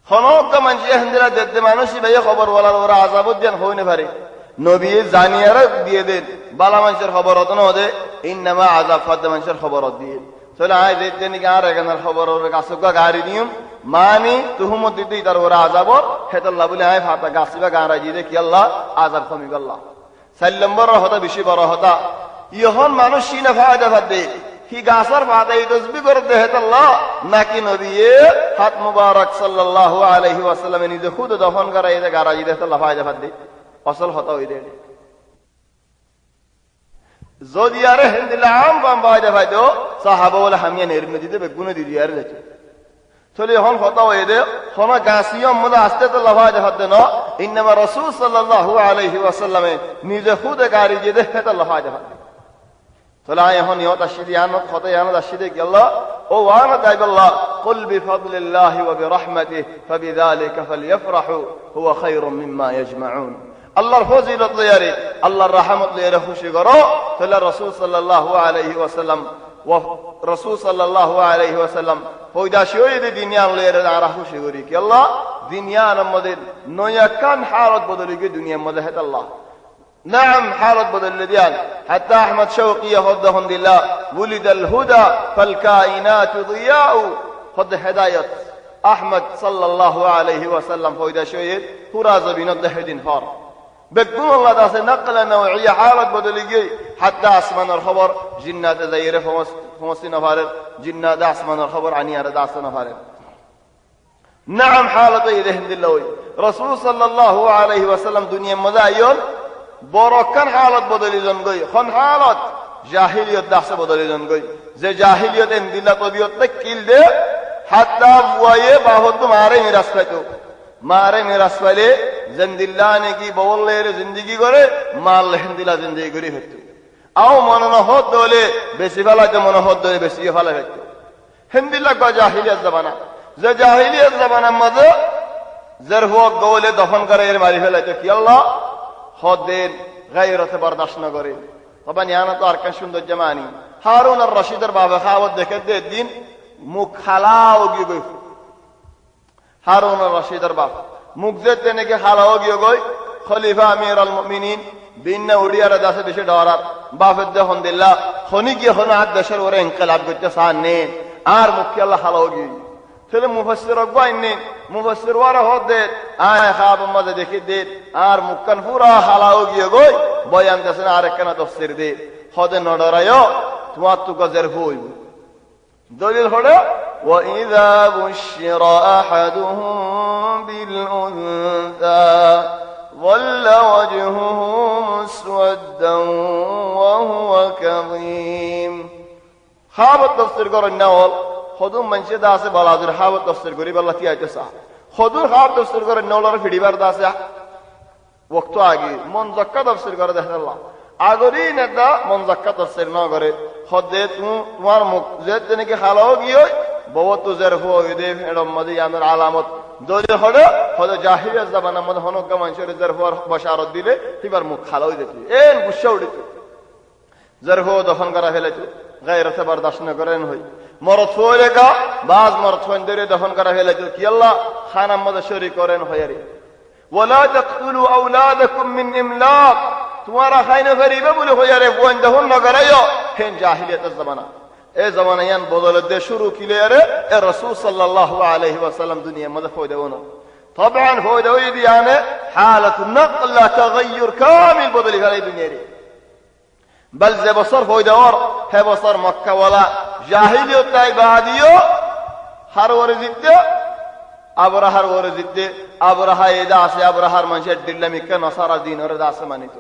হনক মানুষে হিন্দিরা দেখতে মানুষই ভাই খবর বলার ওরা আযাব দেন হইনে পারে নবী জানিয়ারা দিয়ে দেন বালা মানুষের খবর হতো না দে ইন্নামা আযাব ফাদ মানুষের খবর দিয়ে চলে আয় দেখতে নি আর এখানের খবর ওর গাছকা গাড়ি নিয়ম মানি তুহমত দিতে তার ওরা আযাব হেতাল্লাহ বলে আয় ফাতা গাছিবা গাড়া দিয়ে কি আল্লাহ আযাব কমি আল্লাহ 4 নম্বর হতা বেশি বড় হতা ইহন মানুষ সিনা ফায়দা ফাদে কি গাছর ফাদাই তসবিহ করে দেহে আল্লাহ নাকি নবী হাত মুবারক সাল্লাল্লাহু আলাইহি ওয়াসাল্লাম নিজে খুদ দফন করা এই গারাজি দেহে আল্লাহ ফায়দা ফাদে আসল হতা হই দে যদি আরে হিন্দিলা আম বাম বাইদে ভাইতো সাহাবা বলে হামিয়া নেরমে দিতে বেগুনে দিদি আর যাচ্ছে চলে হন কথা হয়ে দে হন গাছিয়ম মনে আসতে তো লাভাইদে হাতে ন ইন্নামা রাসূল সাল্লাল্লাহু আলাইহি ওয়াসাল্লামে নিজে খুদে গাড়ি দিয়ে দেখে তো লাভাইদে হাতে চলে আয় হন ইয়ত আশিদি আনত কথা আনত আশিদি কি আল্লাহ ও ওয়ানা দাইবাল্লাহ কুল বিফাদলিল্লাহি ওয়া বিরহমাতিহি ফাবিযালিকা ফালইফরাহু হুয়া খায়রুম মিম্মা ইয়াজমাউন আল্লাহর ফজিলত লয়ারে আল্লাহর রহমত লয়ারে খুশি করো তাহলে রাসূল সাল্লাল্লাহু আলাইহি ওয়াসাল্লাম রাসূল সাল্লাল্লাহু আলাইহি ওয়াসাল্লাম পয়দা শহীদে দুনিয়া লয়ারে আরা খুশি করি কি আল্লাহ দুনিয়ার মধ্যে নয়া কান হালত বদলে গিয়ে দুনিয়ার মধ্যে হেত আল্লাহ نعم حالت بدل ديان حتى أحمد شوقي يهدهم لله ولد الهدى فالكائنات ضياء خد هداية أحمد صلى الله عليه وسلم فويدا شويد فراز بند هدين فار بقول الله داس نقل نوعية حالت بدل جي حتى أسمان الخبر جنات زيره فمسين فارد جنات أسمان الخبر عني أرد أسمان فارد نعم حالت يدهن لله رسول صلى الله عليه وسلم دنيا مزايون বরকান হালত বদলিজন গই খন হালত জাহিলিয়ত দাসে বদলিজন গই যে জাহিলিয়ত এন দিলা তবিয়ত কিল দে হাত্তা ওয়ায়ে বাহত মারে মিরাস পাইতো মারে মিরাস পাইলে জিন্দিল্লানে কি বললের জিন্দেগি করে মাল হিন্দিলা জিন্দেগি করি হতো আও মনন হত দলে বেশি ফেলাতে মন হত দলে বেশি ফেলা হতো হিন্দিলা গা জাহিলিয়ত জামানা যে জাহিলিয়ত জামানা মধ্যে যার হুয়া গওলে দফন করে এর মারি ফেলাইতো কি আল্লাহ হদের গায়রতে বরদাস্ত না করে তবে নিয়ানা তো আর কেন সুন্দর জামানি হারুন আর রশিদের বাবা খাওয়াত দেখে দে দিন মুখ খালাও গিয়ে গই হারুন আর রশিদের বাপ মুখ যেতে নাকি খালাও গিয়ে গই খলিফা আমির আল মুমিনিন বিন্না উড়িয়ার দাসে দেশে ডরাত বাপের দেহন দিল্লা খনি গিয়ে হন আর দেশের ওরে ইনকিলাব করতে সান নে আর মুখে আল্লাহ খালাও গিয়ে ছেলে মুফাসসির অগবাইনে মুফাসসির ওয়ারা হদে আয় খাব মজা দেখি দে আর মুক্কান পুরা হালাও গিয়ে গই বয়ান দেন আর কেন তাফসীর দে হদে নডরায়ো তোমার তো গজের হইব দলিল হলো ওয়া ইযা বুশিরা আহাদুহুম বিল উনসা ওয়াল্লা ওয়াজহুহু মুসওয়াদান ওয়া হুয়া কাযীম খাব তাফসীর করেন না খদুম মানুষ দাসে বালাজুর হাওয়া তফসির করি বল্লা কি আইতেছা খদুর হাওয়া তফসির করে নলার ফিডিবার দাসে ওয়াক্ত আগে মন জাক্কা তফসির করে দেখাল্লাহ আগরি নেতা মন জাক্কা তফসির না করে খদে তোমার মুখ যে তেনেকে খালাও গিয়ে বউ তো জের হই দে এরম মধ্যে আমাদের আলামত দলে হলো হলো জাহিলিয়াত জামানার মধ্যে হনকা মানুষের জের হওয়ার বশারত দিলে এবার মুখ খালাও দিত এন গুচ্ছা উড়িত জের হো দফন করা ফেলেছে গায়রতে বরদাস্ত না করেন হই মরত হয়ে গা বাজ মরত হয়ে দফন করা ফেলে কি আল্লাহ খানার মধ্যে শরীক করেন হয়ারি ওয়ালা তাকতুলু আওলাদাকুম মিন ইমলাক তোমারা খাইনে ফেরিবে বলে হয়ারে বোন দফন না করায়ো হেন জাহিলিয়াতের জামানা এই জামানায়ান বদলে দে শুরু কিলেরে এ রাসূল সাল্লাল্লাহু আলাইহি ওয়াসাল্লাম দুনিয়ার মধ্যে হয়ে দেবনো طبعا هو دوي ديانه حاله نقل تغير كامل بدل في الدنيا بل زي بصر هو دور هي بصر مكه ولا জাহিলিয়ত তাই বাদিও হার ওরে জিতে আবরাহার ওরে জিতে আবরাহা এদা আছে আবরাহার মানুষের দিল্লামি কেন সারা দিন ওরে দাসে মানিত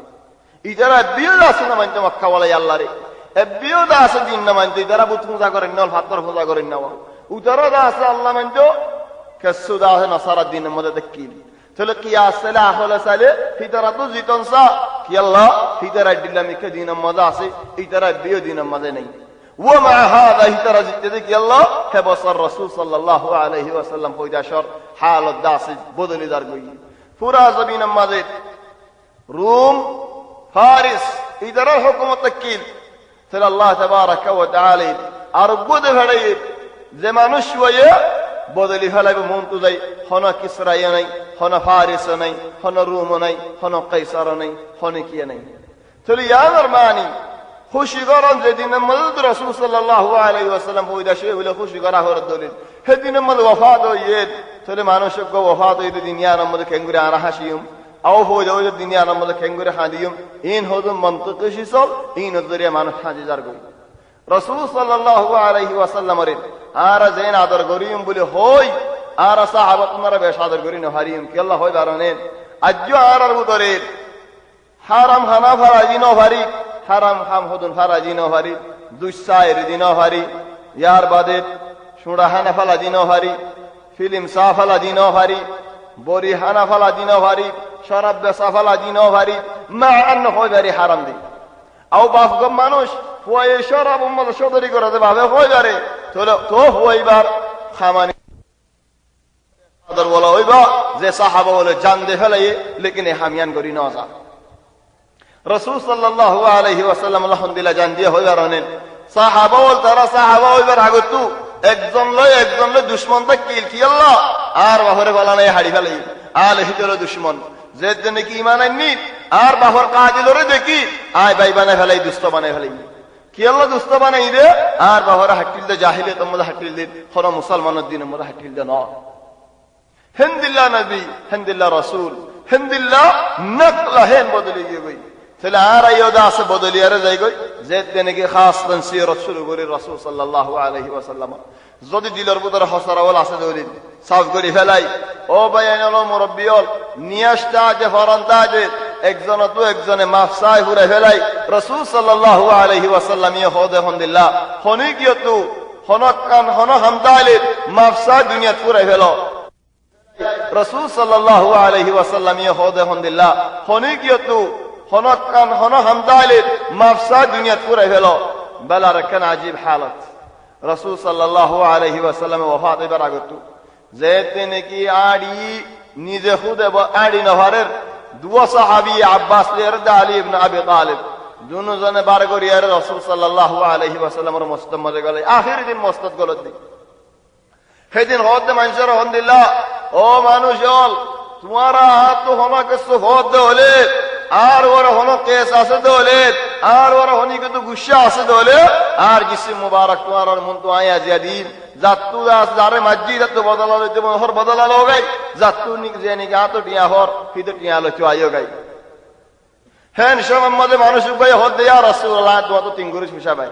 ইদারা বিল আছে না মানতে মক্কা ওয়ালা আল্লাহ রে এ বিল আছে দিন না মানতে ইদারা বুত পূজা করেন না ফাতর পূজা করেন না উদারা আছে আল্লাহ মানতো কসুদা আছে না সারা দিনের মধ্যে দেখিল তাহলে কিয়াস সালা আহলে সালে ফিতরা তো জিতনসা কি আল্লাহ ফিতরা দিল্লামি কে দিনের মধ্যে আছে ইদারা বিল দিনের মধ্যে নাই ومع هذا ترى ذلك الله كبصر الرسول صلى الله عليه وسلم فويدا شر حال الداس بدل درجي فراز بين مازيد روم فارس إدارة الحكومة تكيل تل الله تبارك وتعالى أربود فلي زمان شوية بدل فلي بمنتزي هنا كسرى يناي هنا فارس يناي هنا روم يناي هنا قيصر يناي هنا كي يناي تل يا نرماني খুশি করেন যেদিনের মধ্যে রাসূল সাল্লাল্লাহু আলাইহি ওয়াসাল্লাম পয়দা শুয়ে বলে খুশি করা হওয়ার দলিল সেদিনের মধ্যে ওফাত হইয়ে তাহলে মানুষক ওফাত হইতে দুনিয়ার মধ্যে কেঙ্গুরে আর হাসিয়ম আও পয়দা হইতে দুনিয়ার মধ্যে কেঙ্গুরে হাদিয়ম ইন হদুম মন্তকি শিসল ইন জরিয়া মানুষ হাজি যার গই রাসূল সাল্লাল্লাহু আলাইহি ওয়াসাল্লাম রে আর যেন আদর করিম বলে হই আর সাহাবা তোমারা বেশ আদর করি না হারিয়ম কি আল্লাহ হয় দারনে আজ্জু আর বুদরে হারাম খানা ফারাজি নো ভারি হারাম খাম হদুন ফারা দিন হারি দুঃসায়ের দিন হারি ইয়ার বাদে সুড়া হানা ফালা দিন হারি ফিল্ম সা ফালা দিন হারি বরি হানা ফালা দিন হারি শরাব বেসা ফালা দিন হারি মা আন্ন হয় বারি হারাম দি আও বাপ গম মানুষ হয়ে শরাব উম্মত সদরি করে দে ভাবে হয় বারে তো হইবার খামানি বলা হইবা যে সাহাবা বলে জান দে ফেলাই লেকিন হামিয়ান করি না যা রাসূল সাল্লাল্লাহু আলাইহি ওয়াসাল্লাম আলহামদুলিল্লাহ জান দিয়ে হইবার অনেন সাহাবা বল তারা সাহাবা হইবার আগতু একজন লয় দুশমন তা কিল কি আল্লাহ আর বাহরে বলা নাই হাড়ি ফেলাই আলে হিজর দুশমন যে জন্য কি ঈমান আননি আর বাহর কাজিলরে দেখি আয় ভাই বানায় ফেলাই দুষ্ট বানায় ফেলাই কি আল্লাহ দুষ্ট বানাই দে আর বাহরে হাটিল দে জাহিলে তোমরা হাটিল দে কোন মুসলমানের দিন আমরা হাটিল দে না হিন্দিল্লাহ নবী হিন্দিল্লাহ রাসূল হিন্দিল্লাহ নকলা হেন বদলি গই তাহলে আর আইওদা আছে বদলি আর যাই গই যে তেনকে খাস সিরাত শুরু করে রাসূল সাল্লাল্লাহু আলাইহি ওয়াসাল্লাম যদি দিলের ভিতরে হসরাওয়াল আছে দলিল সাফ করে ফেলাই ও বায়ানল মুরব্বিয়ল নিয়াসটা যে ফরন্তা যে একজন তো একজনে মাফসাই পুরা ফেলাই রাসূল সাল্লাল্লাহু আলাইহি ওয়াসাল্লাম ইয়া হদে হন্দিল্লাহ হনি কিয়তু হনকান হন হামদালে মাফসা দুনিয়া পুরা ফেলো রাসূল সাল্লাল্লাহু আলাইহি ওয়াসাল্লাম ইয়া হদে হন্দিল্লাহ হনি কিয়তু হনকান হন হামদালে মাফসা দুনিয়া পুরা ফেলো বালার কান আজীব হালত রাসূল সাল্লাল্লাহু আলাইহি ওয়াসাল্লাম ওফাত এবার আগত যে তিনি কি আড়ি নিজে খুদে আড়ি নভারের দুয়া সাহাবী আব্বাস লিরদা আলী ইবনে আবি তালিব দুজনে বার করিয়ার রাসূল সাল্লাল্লাহু আলাইহি ওয়াসাল্লামের মসজিদে মজে গেল আখির দিন মসজিদ গলত দি সেদিন হতে মানুষের আলহামদুলিল্লাহ ও মানুষ হল তোমারা হাত তো হমাকে সুফত হলে আর ওরা হন কেস আছে দলে আর ওরা হনি কিন্তু গুসা আছে দলে আর জিসিম মুবারক তোমার মন তো আয়া জিয়াদিন জাতু দাস যারে মসজিদ তো বদলালে তো হর বদলালো हो गई জাতু নি জেনি গা তো টিয়া হর ফিদ টিয়া লো আইও गई হেন সম্মদে মানুষ কই হদ ইয়া রাসূলুল্লাহ তো তিন গুরুশ মিশা ভাই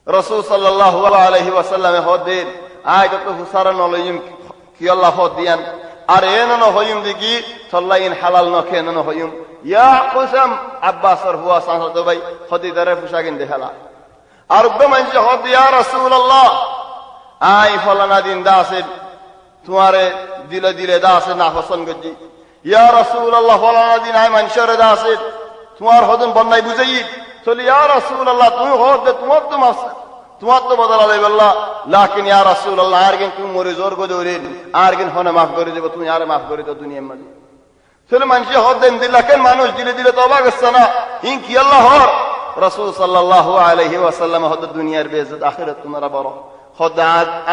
রাসূল সাল্লাল্লাহু আলাইহি ওয়াসাল্লাম হদ দিন আয় তো হুসারা নলইম কি আল্লাহ হদ দিয়ান আর এনন হইম দিকি সল্লাইন হালাল নখে এনন হইম ইয়া কুসাম আব্বাসর হুয়া সাহত ভাই হদি দরে ফুসাগিন দেখালা আর গমান যে হদ ইয়া রাসূলুল্লাহ আই ফলানা দিন দাসের তোমারে দিলে দিলে দাসের না পছন্দ গজি ইয়া রাসূলুল্লাহ ফলানা দিন আই মানুষের দাসের তোমার হদন বন্নাই বুঝাই চলি ইয়া রাসূলুল্লাহ তুমি হদ তোমার তো মাফ তোমার তো বদলা দেব আল্লাহ লাকিন ইয়া রাসূলুল্লাহ আর কিন তুমি মরে জোর গো দৌড়েন আর কিন হনে মাফ করে দেব তুমি আরে মাফ করে দাও দুনিয়ার মধ্যে চলে মানুষ হদ দেন দিলা কেন মানুষ দিলে দিলে তওবা করছে না ইন কি আল্লাহ হর রাসূল সাল্লাল্লাহু আলাইহি ওয়াসাল্লাম হদ দুনিয়ার বেইজ্জত আখিরাত তোমারা বড় হদ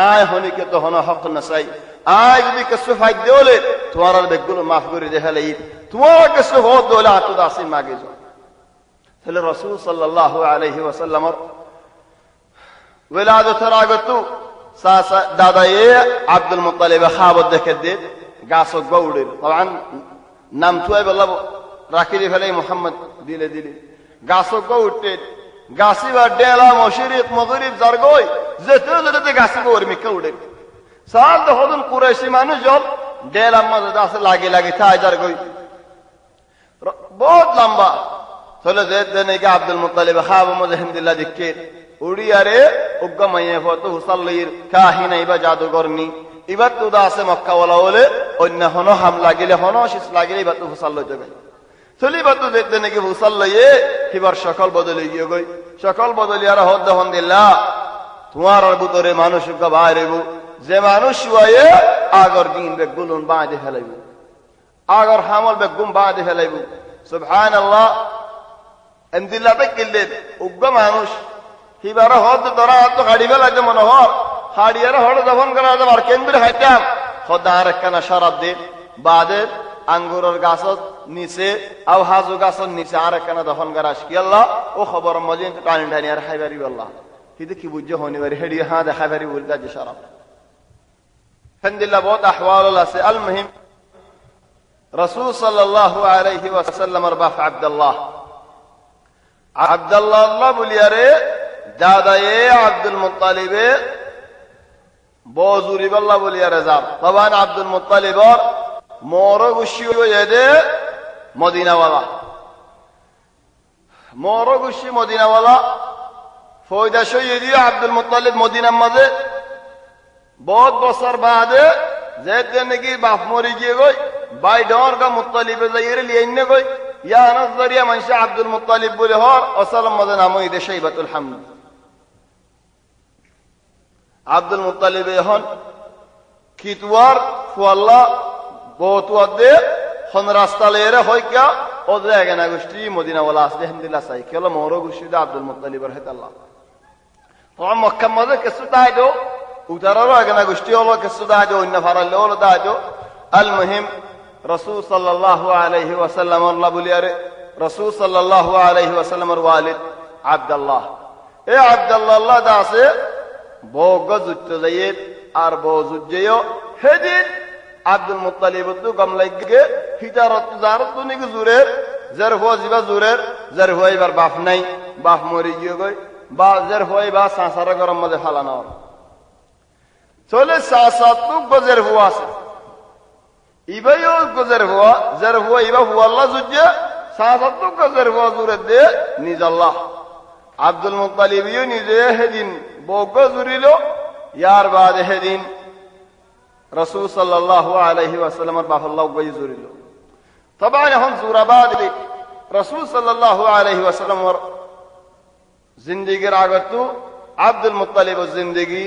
আয় হনি কে তো হন হক না চাই আয় যদি কিছু ফায়দা দেওলে তোমার বেগুলো মাফ করে দেখালে তোমার কিছু হদ দোলা তো দাসি মাগে যাও তাহলে রাসূল সাল্লাল্লাহু আলাইহি ওয়াসাল্লামর ولادة راغتو ساسا داداي عبد المطلب خابد دكدد غاسو غودل طبعا نامتوي بالله راكيلي فلي محمد ديله غاسو غوتد غاسي وديلا مشرق مغرب زرغوي زتلده غاسي ور ميكودل سال ده هدن قريشي مانو جول ديلا مزه داس লাগি থা زرغوي বহুত লম্বা চলে যেতে কে আব্দুল মুত্তালিব খাব মুহাম্মদুল্লাহ দিকে উড়িয়ারে উগ্গমাইয়ে ফতো হুসাল্লির কাহিনা ইবা জাদুগরনি ইবা তো দাসে মক্কা ওয়ালা বলে অন্য হন হামলা গেলে হন শিস লাগিলে ইবা তো হুসাল্ল যাবে চলি বাতু যেতে নাকি হুসাল্লিয়ে হিবার সকল বদলে গিয়ে গই সকল বদলিয়ার হদ দহনদিল্লাহ তোমার ভিতরে মানুষ কা বাইরেব যে মানুষ হয়ে আগর দিন বেগুন বাঁধে ফেলাইব আগর হামল বেগুন বাঁধে ফেলাইব সুবহানাল্লাহ আলহামদুলিল্লাহ তাকিলে উগ্গ মানুষ হিবার হদ ধরা তো গাড়ি ফেলাইতে মনোহর হাড়িয়ার হড় দফন করা যাবার কেন্দ্রে হাইতাম খোদার একখানা শরাব দিন বাদে আঙ্গুরের গাছত নিচে আও হাজু গাছের নিচে আর একখানা দফন করা কি আল্লাহ ও খবর মজিন টানি টানি আর খাইবারি আল্লাহ কিন্তু কি বুঝে হনিবারি হেডি হ্যাঁ দেখাইবারি বলতে যে শরাব আলহামদুলিল্লাহ বহুত আহওয়াল আছে আল মুহিম রাসূল সাল্লাল্লাহু আলাইহি ওয়াসাল্লামের বাপ আব্দুল্লাহ আল্লাহ বলিয়ারে দাদায়ে আব্দুল মুত্তালিবে বজুরি বল্লা বলিয়ারে যাব তবান আব্দুল মুত্তালিবর মোর গুশিও এদে মদিনা ওয়ালা মরো গুশি মদিনাওয়ালা ফয়দা সৈয়দি আব্দুল মুত্তালিব মদিনার মাঝে বহুত বছর বাদে যেতে নাকি বাপ মরি গিয়ে গই বাই ডর গা মুত্তালিবে যাইরে লিয়েনে গই ইয়া নজরিয়া মানসা আব্দুল মুত্তালিব বলে হর অসালাম মাঝে নাম ইদে শাইবাতুল হামদ আব্দুল মুত্তালিব এখন কিতুয়ার ফুয়াল্লা বহুত দে হন রাস্তা লেরে হয় কিয়া ও জায়গা না গোষ্ঠী মদিনাওয়ালা আসলে আলহামদুলিল্লাহ সাই কেলো মরো গোষ্ঠী আব্দুল মুত্তালিবর হেত আল্লাহ তোমার মক্কা মাঝে কিছু দায় দো উতারও আগে না গোষ্ঠী হলো কিছু দায় দো অন্য ফারালে হলো দায় দো আল মুহিম রাসূল সাল্লাল্লাহু আলাইহি ওয়াসাল্লাম আল্লাহ বলিয়ারে রাসূল সাল্লাল্লাহু আলাইহি ওয়াসাল্লামের ওয়ালিদ আব্দুল্লাহ এ আব্দুল্লাহ আল্লাহ দাসে বগ জুত্ত যাইয়ে আর বজুজ্জেও হেদিন আব্দুল মুত্তালিব তো গামলাইগে হিতারত জারত নিগে জুরের জার হো জিবা জুরের জার হইবার বাপ নাই বাপ মরি গিয়ে গই বা জার হইবা সাসারা গরম মধ্যে ফালানো চলে সাসাতু গজের হুয়া আছে ইবাইও গজের হুয়া জার হুয়া ইবা হুয়া আল্লাহ জুজ্জে সাসাতু গজের হুয়া জুরে দে নিজ আল্লাহ আব্দুল মুত্তালিবিও নিজে হেদিন বগ জুরিলো ইয়ার বাদে হেদিন রাসূল সাল্লাল্লাহু আলাইহি ওয়াসাল্লামের বাহুল্লাহ গই জুরিল তবে এখন জুরাবাদ রাসূল সাল্লাল্লাহু আলাইহি ওয়াসাল্লামের জিন্দেগির আগতু আব্দুল মুত্তালিবের জিন্দেগি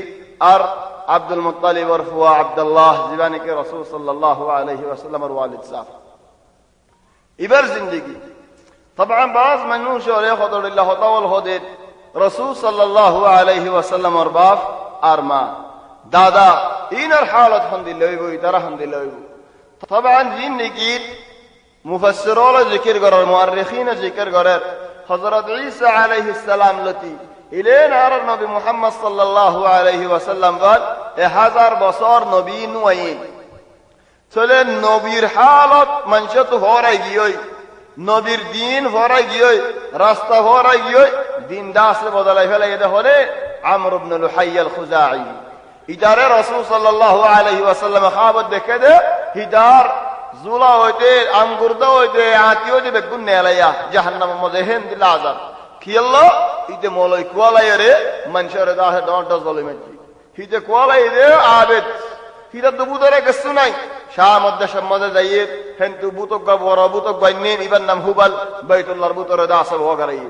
আর আব্দুল মুত্তালিবের ফুয়া আব্দুল্লাহ জীবানীকে রাসূল সাল্লাল্লাহু আলাইহি ওয়াসাল্লামের ওয়ালিদ সাহেব ইবার জিন্দেগি طبعا بعض মানুষ ওরে খদরুল্লাহ তাআলা হদেন রাসূল সাল্লাল্লাহু আলাইহি ওয়াসাল্লামের বাপ আর মা দাদা ইনার হালত হন্দি লইব ইতারা হন্দি লইব طبعا জিন্দেগি মুফাসসিরুল যিকির করার মুআররিখিন যিকির করার হযরত ঈসা আলাইহিস সালাম লতি ইলেন আর নবী মুহাম্মদ সাল্লাল্লাহু আলাইহি ওয়াসাল্লাম বল 1000 বছর নবী নুয়াইন চলে নবীর হালত মানুষ তো হরাই গিয়ই নবীর দিন হরাই গিয়ই রাস্তা হরাই গিয়ই দিন দাসে বদলাই ফেলে এটা হলে আমর ইবনে লুহাই আল খুজাই ইদারে রাসূল সাল্লাল্লাহু আলাইহি ওয়াসাল্লাম খাবত দেখে দে হিদার জুলা হইতে আঙ্গুরদা হইতে আতিও যে বেগুন নেলাইয়া জাহান্নামের মধ্যে হেন দিল আযাব কি আল্লাহ ইতে মলাই কোয়ালাইরে মানুষের দাহে দন্টা জলিমেতি হিতে কোয়ালাই দে আবেদ হিতে দুবুদরে কিছু নাই শাহ মধ্যে মধ্যে যাইয়ে হেন তু বুতক বড় বুতক বাইনে ইবার নাম হুবাল বাইতুল্লাহর বুতরে দাসে ভগারাই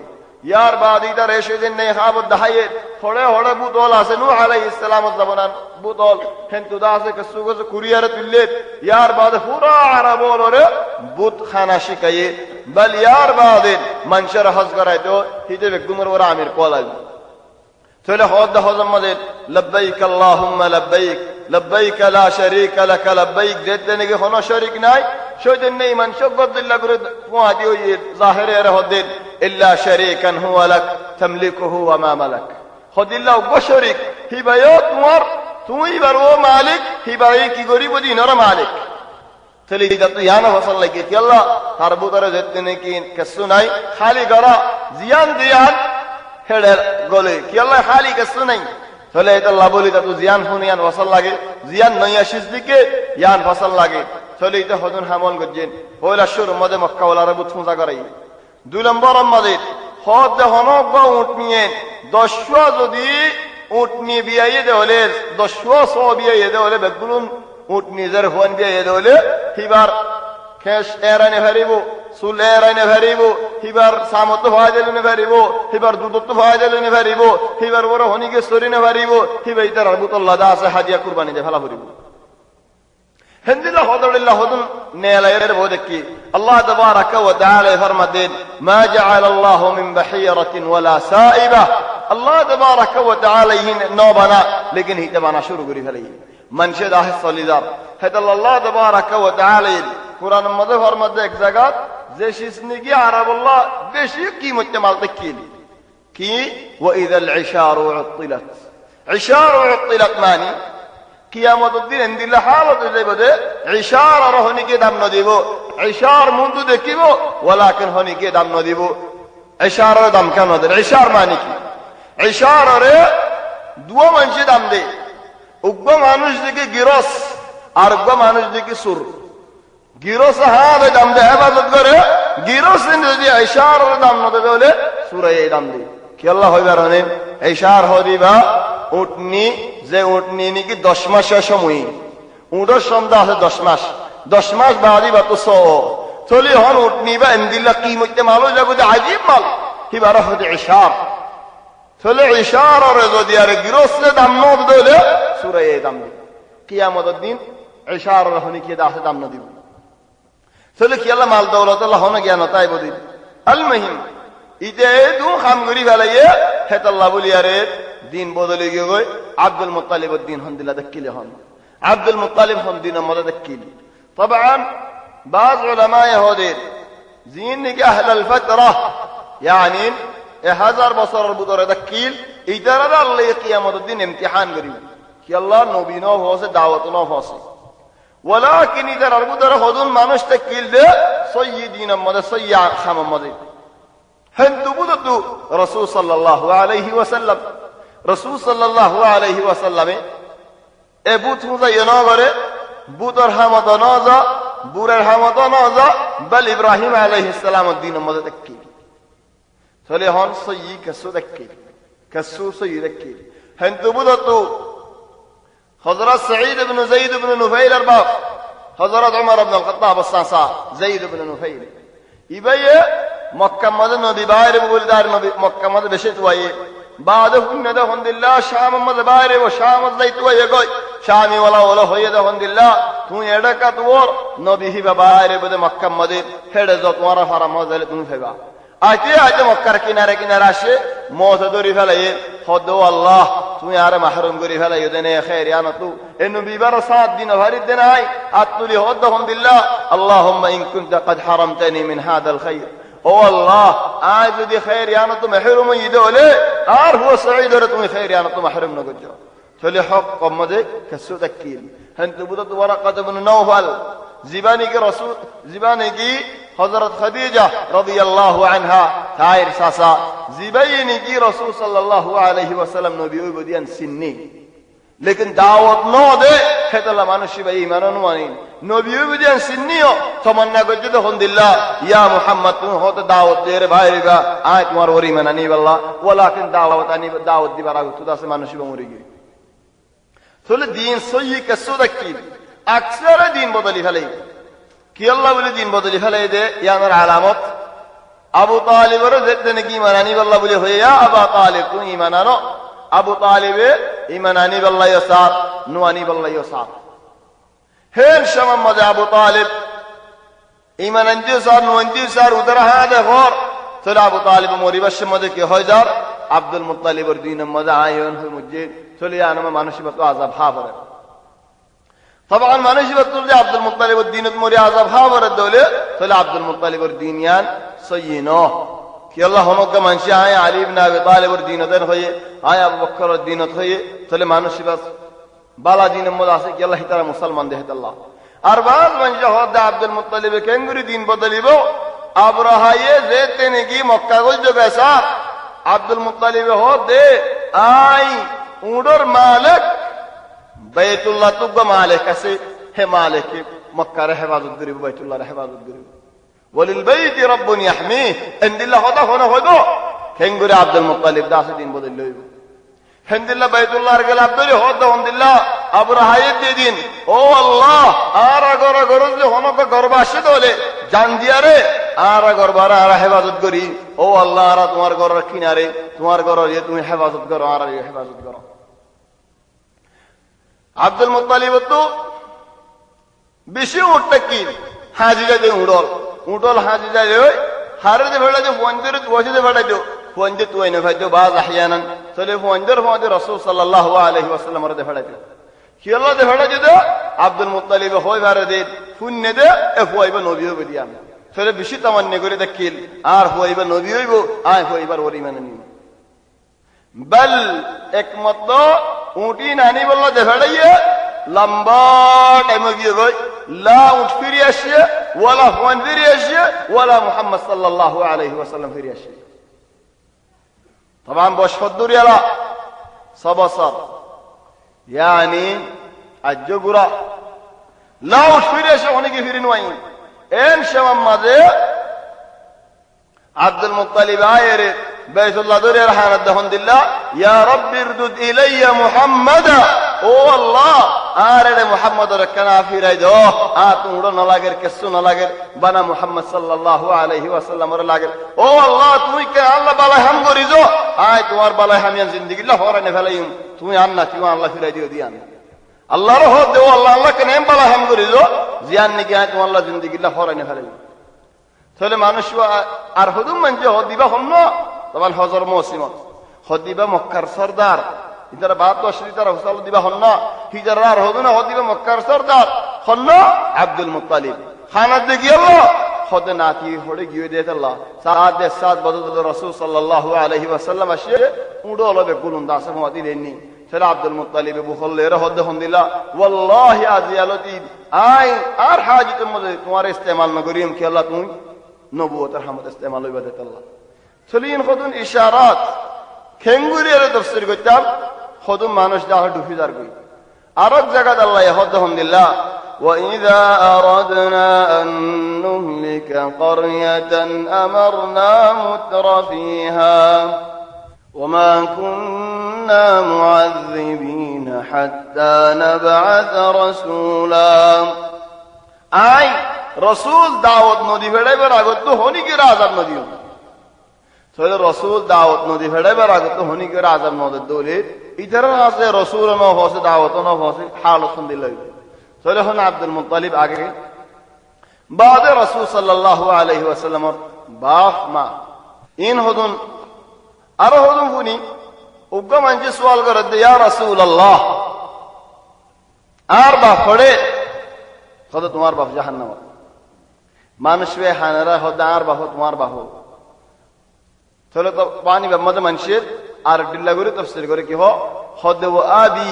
ইয়ার বাদ ইদার এসে দিন নেই খাবত দাহাইয়ে হড়ে হড়ে বুতল আছে নূহ আলাইহিস সালামের জামানার বুতল হেন্তু দাসে কিছু কিছু কুরিয়ারে তুললে ইয়ার বাদ পুরা আরবরে বুত খানা শিখাইয়ে বল ইয়ার বাদ মানুষের হজ করাইতো হিতে বেগুমর ওরা আমির কলাই চলে হদ হজম মধ্যে লব্বাইক আল্লাহুম্মা লব্বাইক লব্বাইক লা শারীকা লাক লব্বাইক যেতে নাকি কোনো শরীক নাই সেদিন নেই মানুষ গদ্দিল্লাহ করে পোয়াদি ওই জাহিরে হদিন ইল্লা শারীকান হুয়া লাক তামলিকুহু ওয়া মা মালাক হদিল্লাহ গো শরীক হিবায়ো তোমার তুমি বার ও মালিক হিবাই কি গরিব দিনর মালিক চলে এটা তো ইয়ানা ফসল লাগে কি আল্লাহ তার বুতরে যেতে নাকি কিছু নাই খালি গরা জিয়ান দিয়ান হেডের গলে কি আল্লাহ খালি কিছু নাই চলে এটা আল্লাহ বলি তো জিয়ান হুনিয়ান ফসল লাগে জিয়ান নইয়া সিজদিকে ইয়ান ফসল লাগে চলে এটা হদুন হামল গজেন পয়লা শুরু মধ্যে মক্কা ওয়ালারে বুত পূজা করাই দুই নম্বর মধ্যে হদ হনক বা উট নিয়ে 10 যদি উট নিয়ে বিয়াইয়ে দে হলে 10 সো বিয়াইয়ে দে হলে বেগুন উট নিজের ফোন বিয়াইয়ে দে হলে হিবার খেস এরানে ভরিব সুল এরানে ভরিব হিবার সামত ফায়দালনে ভরিব হিবার দুধত ফায়দালনে ভরিব হিবার বড় হনিকে সরিনে ভরিব হিবা ইতার আবুতুল্লাহ দাস হাদিয়া কুরবানি দে ফেলা ভরিব হিন্দিলা হদরুল্লাহ হদুন নেলায়ের বদকি আল্লাহ তাবারাকা ওয়া তাআলা ফরমাতেন মা জাআল আল্লাহু মিন বাহিরাতিন ওয়ালা সাইবা আল্লাহ তাবারাকা ওয়া তাআলা ইন নবানা লেকিন হিতে বানা শুরু করি ফেলাই মানুষে দাহে সলিদার হেদাল আল্লাহ তাবারাকা ওয়া তাআলা কুরআন মধ্যে ফরমাতে এক জায়গা যে শিসনিকি আরবুল্লাহ বেশি কিমতে মাল দেখিলি কি ওয়া ইযাল ইশারু উত্তিলাত ইশারু উত্তিলাত মানে কিয়ামতের দিন এন্দিলা হালত হয়ে যাবে ইশারা রহনিকে দাম ন দিব ইশার মুন্দু দেখিব ওয়ালাকিন হনিকে দাম ন দিব ইশারার দাম কেন দেয় ইশার মানে কি ইশারারে দুয়া মানুষে দাম দেয় উগ্র মানুষ দিকে গিরস আর উগ্র মানুষ দিকে সুর গিরস হাতে দাম দেয় হেফাজত করে, গিরস যদি ঈশার দাম না দেবে হলে সূরা এই দাম দিই কি আল্লাহ হইবার হনে ঈশার হদিবা উটনি যে উটনি নাকি 10 মাসের সময় উটের সন্ধ্যা আছে 10 মাস, 10 মাস বাদিবা তো চলি হন উটনি বা এমদিল্লা কি মধ্যে মাল জগতে আজীব মাল হিবার হতে ঈশার চলে ঈশার যদি আর গিরসে দাম না দিলে সূরা এই দাম দিই কিয়ামতের দিন ঈশার হনি কি দাম না দিব চলে কি আল্লাহ মাল দৌলত আল্লাহ হন জ্ঞান তাই বদিন আল মুহিম ইতে দু খাম গরি ফেলাইয়ে হেতাল্লাহ বলি আরে দিন বদলে গিয়ে গই আব্দুল মুত্তালিবের দিন হন দিলা দেখিলে হন আব্দুল মুত্তালিব হন দিন মদদ দেখিল طبعا بعض علماء يهودين زين اهل الفتره يعني 1000 বছরের ভিতরে দেখিল ইদারা আল্লাহ কিয়ামতের দিন ইমতিহান করিব কি আল্লাহ নবী ন হসে দাওয়াত ন হসে ولكن ইদারার ভিতরে হদুন মানুষ দেখিল দে সাইয়্যিদিন মদ সাইয়্যা খামমদ হেন্দুবুদু রাসূল সাল্লাল্লাহু আলাইহি ওয়াসাল্লাম রাসূল সাল্লাল্লাহু আলাইহি ওয়াসাল্লামে এ বুত হুজাইন করে বুতর হামদ নজা বুরের হামদ নজা বল ইব্রাহিম আলাইহিস সালামের দিন মদ দেখি চলে হন সয়্যি কসু দেখি কসু সয়্যি দেখি হেন্দুবুদু হযরত সাঈদ ইবনে যায়েদ ইবনে নুফাইল আর বাপ হযরত ওমর ইবনে আল খাত্তাব সাসা যায়েদ ইবনে নুফাইল ইবায়ে মক্কা মদে নবী বাইরে বলদার নবী মক্কা মদে বেশি তুয়ায়ে بعد هن ده هند الله شام مد بايره و شام زيت و يگوي شامي ولا هي ده هند الله تو এডাকা তোর নবী হিবা বাইরে বদে মক্কা মদে হেডে যত ওরা ফারা মজলে তুমি ফেবা আইতে মক্কার কিনারে কিনারে আসে মত দরি ফেলাই হদো আল্লাহ তুমি আরে মাহরুম করি ফেলাই দেনে খায়র ইয়ানা তু এ নবী বার 7 দিন ভারি দেন আই আতুলি হদ হন্দ الله اللهم ان كنت قد حرمتني من هذا الخير ও আল্লাহ আজ যদি খায়র ইয়ানা তু মাহরুম ইদে হলে আর হুয়া সাঈদ রে তুমি খায়র ইয়ানা তু মাহরুম না গজো চলে হক কমদে কসু তাকিল হন্তু বুদত ওয়ারাকাত ইবনে নওফাল জীবানী কে রাসূল জীবানী কি হযরত খাদিজা রাদিয়াল্লাহু আনহা খায়র সাসা জীবানী কি রাসূল সাল্লাল্লাহু আলাইহি ওয়াসাল্লাম নবী ওই বদিয়ান সিন্নি लेकिन दावत न दे हेतला मानुषी भाई ईमान मानी नबी बिदियान सिन्नियो तमन्ना को जद हुंदिल्ला या मुहम्मद तू हो तो दावत दे रे भाई रे आज तुम्हार वरी मनानी वल्ला वलाकिन दावत दिबारा खुदा से मानुषी बमरीगी सोले दीन सही कसो दक्की अक्सर दीन बदली फले कि अल्लाह बोले दीन बदली फले दे यानर अलामत अबू तालिब रे जदने की मनानी वल्ला बोले हो या अबू तालिब तू ईमानानो আবু তালিবে ঈমান আনি বিল্লাহি সাত নুআনি বিল্লাহি সাত হেন শাম মজা আবু তালিব ঈমান আনজি সাত নুআনজি সাত উদর হাদে ঘর চলে আবু তালিব মরিবাস মধ্যে কি হয় যার আব্দুল মুত্তালিবের দিন মজা আয়ন হই মুজে চলে আনম মানসিবত আযাব হাবরে طبعا মানসিবত যে আব্দুল মুত্তালিবের দিনত মরি আযাব হাবরে দলে চলে আব্দুল মুত্তালিবের দিনিয়ান সয়িনো कि अल्लाह होनों मानसी आए अली इब्न अबी तालिब और दीनतन होए आए अबू बकर और दीनत होए चले मानुषी बस बाला दीन मजा से कि अल्लाह ही तरह मुसलमान देहत अल्लाह अरबाज मंजा होदा अब्दुल मुत्तलिब केंगुरी दीन बदलिबो अब्राहाये जेते ने की मक्का को जो कैसा अब्दुल मुत्तलिब हो दे आई उडर मालिक बैतुल्लाह तुग मालिक कैसे है मालिक मक्का रे हिफाजत करी बैतुल्लाह रे हिफाजत करी وللبيت رب يحميه عند الله هذا هنا هذا كينغوري عبد المطلب داس دين بدل له عند الله بيت الله رجل عبد الله هذا عند الله ابو رهايت دين او الله ارا غرا غرز له هنا का घर बाशे दोले जान दिया रे आरा घर बारा आरा हिफाजत करी ओ अल्लाह आरा तुम्हारे घर रखी ना रे तुम्हारे घर ये तुम्हें हिफाजत करो आरा ये हिफाजत करो अब्दुल मुत्तलिब तो बिशी उठकी हाजिरा दे उड़ल उठल हाजी जाए हारे दे भेड़ा जो फोंदर वोजे दे भेड़ा जो फोंदे तो इन्हें भेजो बाज अहयानन चले फोंदर रसूल सल्लल्लाहु अलैहि वसल्लम रे दे भेड़ा जो कियल्ला दे भेड़ा जो दे अब्दुल मुत्तलिब होय बारे दे फुन्ने दे ए होयबा नबियो बिदिया चले बिशी तमन्ने करे दकिल आर होयबा नबियो बो आय होयबार वरी माननी बल एक मद्दो ऊंटी नानी बल्ला दे भेड़ा ये लंबा टाइम गई गई لا وتفيري أشياء ولا هون فيري أشياء ولا محمد صلى الله عليه وسلم فيري أشياء طبعا بوش فدور يلا صبصر يعني الجبرة لا وتفيري أشياء هناك فيري نوعين en şamam maze Abdülmuttalib ayeri Beytullah dörer hanadahundillah ya Rabbi irdud ileyye Muhammeda o Allah arede Muhammed rakkana afiraydo atun udo nalager kessu nalager bana Muhammad sallallahu aleyhi ve sellem lager o Allah তুমি কে আল্লাহ বালাই হাম করিছো আয় তোমার বালাই হামিয়ান জিন্দেগি লা হরানে ফেলাইম তুমি আন্না তুমি আল্লাহ ফিরাই দিও দিয়ান আল্লাহর হদ দেও আল্লাহ আল্লাহ কে নেম বালাই হাম করিছো জিয়ান নি কে আয় তোমার আল্লাহ জিন্দেগি লা হরানে ফেলাইম তাহলে মানুষ আর হুদুম মানছে হদিবা হন্ন তখন হজর মৌসিমত হদিবা মক্কার সরদার ইতারা বাদ দশরি তারা হুসাল দিবা হন্ন হিজার আর হদু না হদিবা মক্কার সরদার হন্ন আব্দুল মুত্তালিব খানাত দে গিয়ে হদে নাতি হড়ে গিয়ে দিয়ে আল্লাহ সাত বদল রাসূল সাল্লাল্লাহু আলাইহি ওয়াসাল্লাম আসে উড়ো লবে গুলুন দাস মদি দেননি সেটা আব্দুল মুত্তালিব বুখল্লের হদে হন্দিলা ওয়াল্লাহি আজিয়ালতি আই আর হাজিতের মধ্যে তোমার ইস্তেমাল না করিম কি আল্লাহ তুমি নবুয়তের হামদ ইস্তেমাল হইবা দেত আল্লাহ চলিন খদুন ইশারাত খেঙ্গুরিয়ারে তাফসীর করতাম খদুন মানুষ দাহ ডুফিদার কই আরেক জায়গা আল্লাহ হদ হন্দিল্লাহ وَإِذَا أَرَدْنَا أَن نُّهْلِكَ قَرْيَةً أَمَرْنَا مُتْرَفِيهَا وَمَا كُنَّا مُعَذِّبِينَ حَتَّى نَبْعَثَ رَسُولًا আই রসুল দাওয়াত নদী ফেড়াইবার আগত তো হনিকের আযাব নদী তাহলে রসুল দাওয়াত নদী ফেড়াইবার আগত তো হনিকের আযাব নদী দৌলে ইতার আছে রসুল ন হসে দাওয়াত ন হসে হাল শুনদিল তাহলে হন আব্দুল মুত্তালিব আগে বাদে রসুল সাল্লাল্লাহু আলাইহি ওয়াসাল্লামর বাপ মা ইন হদুন আর হদুন শুনি উগ্র মানজি সওয়াল করে দে ইয়া রাসূলুল্লাহ আর বাপ পড়ে কত তোমার বাপ জাহান্নাম মানুষ বে হানারা হদা আর বাপ তোমার বাপ তাহলে তো পানি মধ্যে মানুষের আর ডিল্লা করে তাফসীর করে কি হদ আবি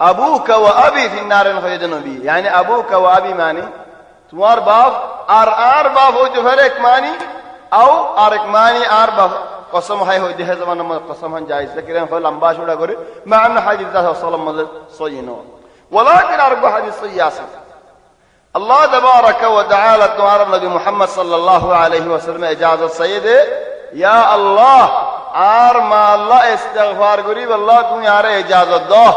আবুকা ওয়া আবি ফি নারিন হয়ে নবী yani আবুকা ওয়া আবি মানে তোমার বাপ আর বাপ হইতে পারে এক মানি আও আর এক মানি আর বাপ কসম হয় হইতে হে জমানা মত কসম হন জায়েজ লেকিন হয় লম্বা চড়া করে মান হাদিস সাল্লাল্লাহু আলাইহি সহিনো ولكن اربع حديث صياسه الله تبارك وتعالى تعالى النبي محمد صلى الله عليه وسلم اجازت سيده يا الله আর মা আল্লাহ ইস্তিগফার করি আল্লাহ তুমি আরে ইজাজত দাও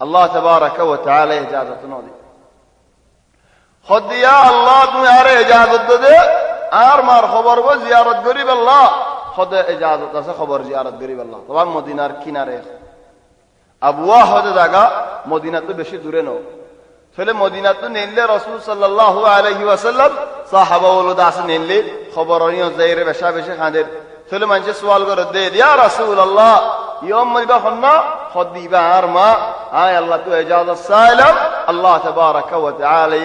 আল্লাহ তাবারাকা ওয়া তাআলা ইজাজত নদী খদিয়া আল্লাহ তুমি আরে ইজাজত দে আর মার খবর গো জিয়ারত করি আল্লাহ খদে ইজাজত আছে খবর জিয়ারত করি আল্লাহ তখন মদিনার কিনারে আবুয়া হদে জায়গা মদিনা তো বেশি দূরে নয় তাহলে মদিনা তো নিলে রাসূল সাল্লাল্লাহু আলাইহি ওয়াসাল্লাম সাহাবা ওলদ আছে নিলে খবর নিও যাইরে বেশা বেশি খাদের তাহলে মানুষ সওয়াল করে দে ইয়া রাসূলুল্লাহ ইয়ম মদিবা হন্না খদিবা আর মা আয় আল্লাহ তো ইজাজত সাইলাম আল্লাহ তাবারাকা ওয়া তাআলা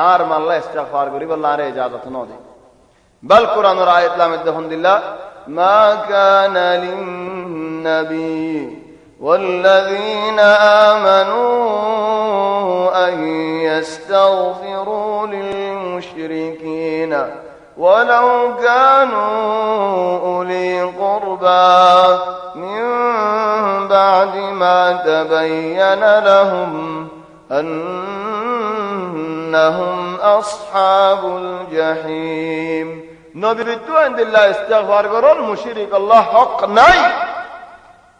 আর মা আল্লাহ ইস্তিগফার করি আল্লাহ রে ইজাজত ন দে বল কুরআনের আয়াত লামে আলহামদুলিল্লাহ মা কানা লিন নবী والذين آمنوا أن يستغفروا للمشركين ولو كانوا أولي قربى من بعد ما تبين لهم أنهم أصحاب الجحيم نبيتو عند الله استغفار করুন মুশরিক আল্লাহ হক নাই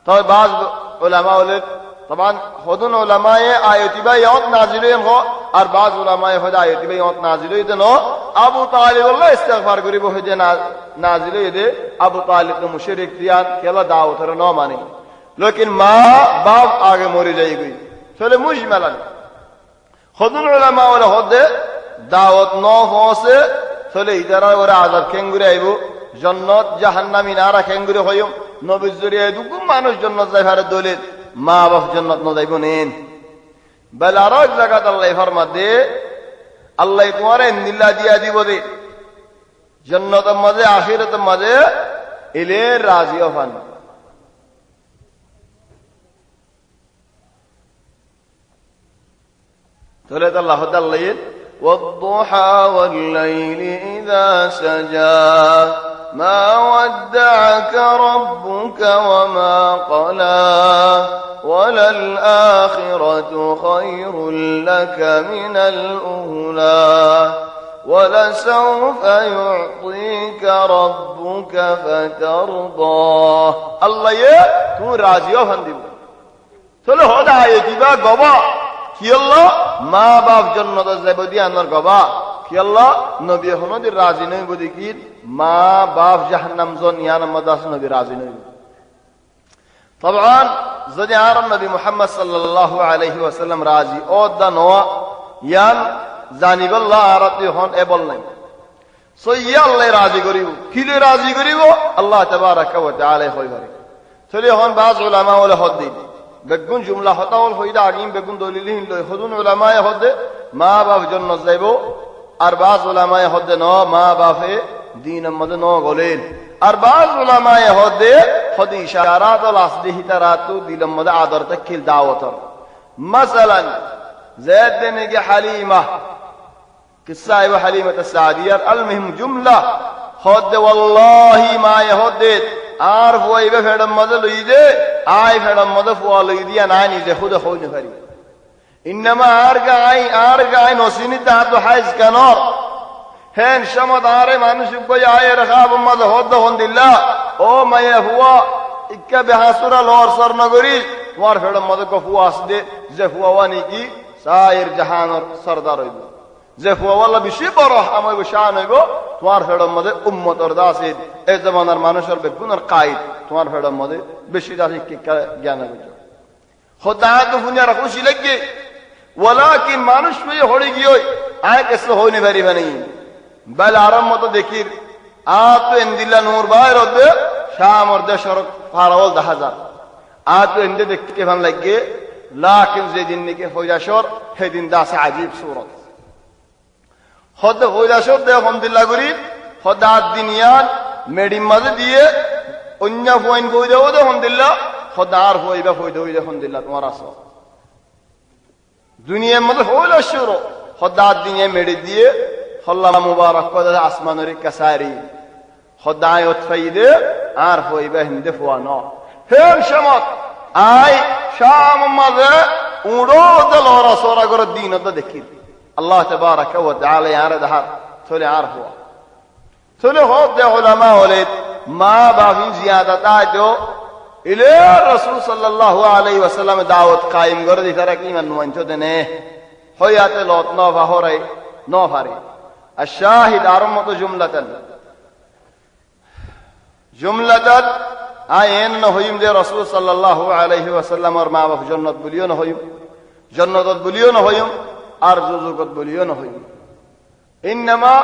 তবে বাজ উলামা বলে طبعا خودن علماء آیتی یاد نازله هم আর বাজ উলামায়ে হদা আয়াতি یاد نازله দেন আবু তালিব আল্লাহ ইস্তিগফার করি বহে নাজিলে দে আবু তালিব তো মুশরিক দিয়ান কেলা দাওতর ন মানে লেকিন মা বাপ আগে মরে যাই গই চলে মুজমালান খদুন উলামা ওরা হদে দাওয়াত ন হসে চলে ইদারা ওরা আযাব কেঙ্গুরে আইবো জান্নাত জাহান্নামী নারা কেঙ্গুরে হইম নবীর জরিয়ে দুকুম মানুষ জান্নাত যাইবার দলিল মা বাপ জান্নাত ন যাইব নেন বল আরেক জায়গা আল্লাহ ফরমা দে আল্লাহ তোমারে নিল্লা দিয়া দিব দে জান্নাতের মাঝে আখিরাতের মাঝে ইলে রাজি হন তাহলে আল্লাহ তাআলা والضحى والليل إذا سجى ما ودعك ربك وما قلى وللآخرة الآخرة خير لك من الأولى ولسوف يعطيك ربك فترضى الله تو راضيو فندم চলো হদা দিবা গবা কি আল্লাহ মা বাপ জান্নাতে যাইব দি আনার গবা কি আল্লাহ নবী হনদি রাজি নই বদি কি মা বাপ জাহান্নাম জন ইয়ান মাদাস নবী রাজি নই طبعا যদি আর নবী মুহাম্মদ সাল্লাল্লাহু আলাইহি ওয়াসাল্লাম রাজি ও দা নোয়া ইয়ান জানিবাল্লাহ আরতি হন এ বললেন সো ইয়া আল্লাহ রাজি করিব কিলে রাজি করিব আল্লাহ তাবারাক ওয়া তাআলা হইবারে চলে হন বাজ উলামা ওলে হদ্দি বেগুন জুমলা হতাওল হইদা আগিম বেগুন দলিলিন লই খুদুন উলামায়ে হদ্দে মা বাপ জান্নাত যাইব আর বাজ উলামায়ে হদ্দে ন মা বাপে দিন মদ ন গলেন আর বাজ উলামায়ে হদ্দে খুদ ইশারাত আল আসদিহি তারাতু দিল মদ আদর তাকিল দাওয়াত مثلا زيد بن حليمه قصه حليمه السعديه المهم جمله خد والله ما يهدد عارف ويبه فدم مد ليده اي فدم مد فواليدي انا ني خود خود فري انما ارجع نسيني تحت حيز كنار هن شمد اره মানুষ কই আয় রাখাব মদ হদ হন্দিল্লাহ ও মায়া হুয়া ইক্কা বেহাসুরা লর সর নগরী তোমার ফেডম মদ কফু আসদে যে হুয়ানি কি সাইর জাহানের সরদার হইব যে হুয়াল্লাহ বেশি বড় আমার শান হইব তোমার ফেডম মদে উম্মতর দাসিদ এই জামানার মানুষের বেগুনের কায়েদ তোমার ফেডম মদে বেশি দাসি কি জ্ঞান হইব খোদা তো দুনিয়ার খুশি লাগে ওয়ালাকিন মানুষ হয়ে হড়ি গিয়ে আয় কেসে হইনি পারি বানি বল আরাম মতো দেখির আ তো ইন্দিল্লা নূর বাইর হদে শামর দেশর ফারাওল 10000 আ তো ইন্দে দেখতে ভালো লাগে লাকিন যেদিন নাকি হইয়াশর সেদিন দাসে আজীব সূরত খোদ হইয়াশর দে আলহামদুলিল্লাহ করি খোদা দুনিয়ার মেডি মাঝে দিয়ে অন্য পয়েন্ট কই দেও দে আলহামদুলিল্লাহ খোদা আর হইবা কই দেও দে আলহামদুলিল্লাহ তোমার আসো দুনিয়ার মধ্যে হইয়াশর খোদা দুনিয়া মেডি দিয়ে আল্লাহ মুবারক করে আসমানের কাসারি খোদা আয়ত ফাইদে আর হইবা হিন্দে ফুয়ানো হেন সমত আই শাম মাঝে উড়ো দলরা সোরা করে দিন তো দেখি আল্লাহ তাবারাক ওয়া তাআলা আর দহার চলে আর হুয়া চলে হদ দে উলামা ওলে মা বাবি জিয়াদাত আজো ইলে রাসূল সাল্লাল্লাহু আলাইহি ওয়াসাল্লাম দাওয়াত কায়েম করে দিতারা কি মান মঞ্চ দেনে হয়াতে লত ন বাহরে ন ফারে الشاهد ارمط جملة আইন হইম যে রাসূল সাল্লাল্লাহু আলাইহি ওয়াসাল্লামের মা বাপ জান্নাত বলিও না হইম জান্নাতত বলিও না হইম আর যুজুকত বলিও না হইম ইনমা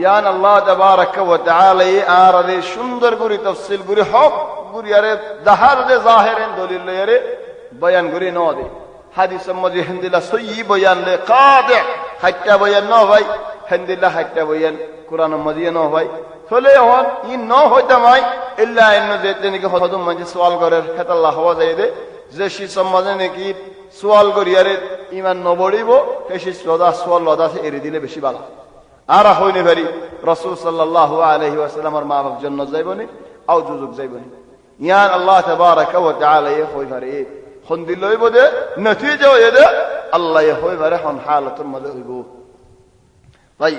ইয়ান আল্লাহ তাবারাক ওয়া তাআলা আর রে সুন্দর করে তাফসীল করে হক করে আরে জাহার দে জাহিরেন দলিল রে বয়ান করে ন দে হাদিস মধ্যে আলহামদুলিল্লাহ সহি বয়ান লে কাদি হাত্তা বয়ান ন ভাই আলহামদুলিল্লাহ হাত্তা বয়ান কোরআন মজিয়ে ন ভাই চলে হন ই ন হইতা মাই ইল্লা ইন্ন যেতে নাকি হদম মানে সওয়াল করে খেত আল্লাহ হওয়া যায় দে যে সি সমাজে নাকি সওয়াল করি আরে ঈমান ন বড়িব সেই সদা সওয়াল লদা সে এরি দিলে বেশি ভালো আর হইনি ভারি রাসূল সাল্লাল্লাহু আলাইহি ওয়াসাল্লামের মা বাপ জান্নাত যাইবনি আও যুজুক যাইবনি ইয়ান আল্লাহ তাবারাক ওয়া তাআলা হই ভারি খন দিল হইব দে নতিজা হই দে আল্লাহ হই ভারি হন হালাতুর মধ্যে হইব তাই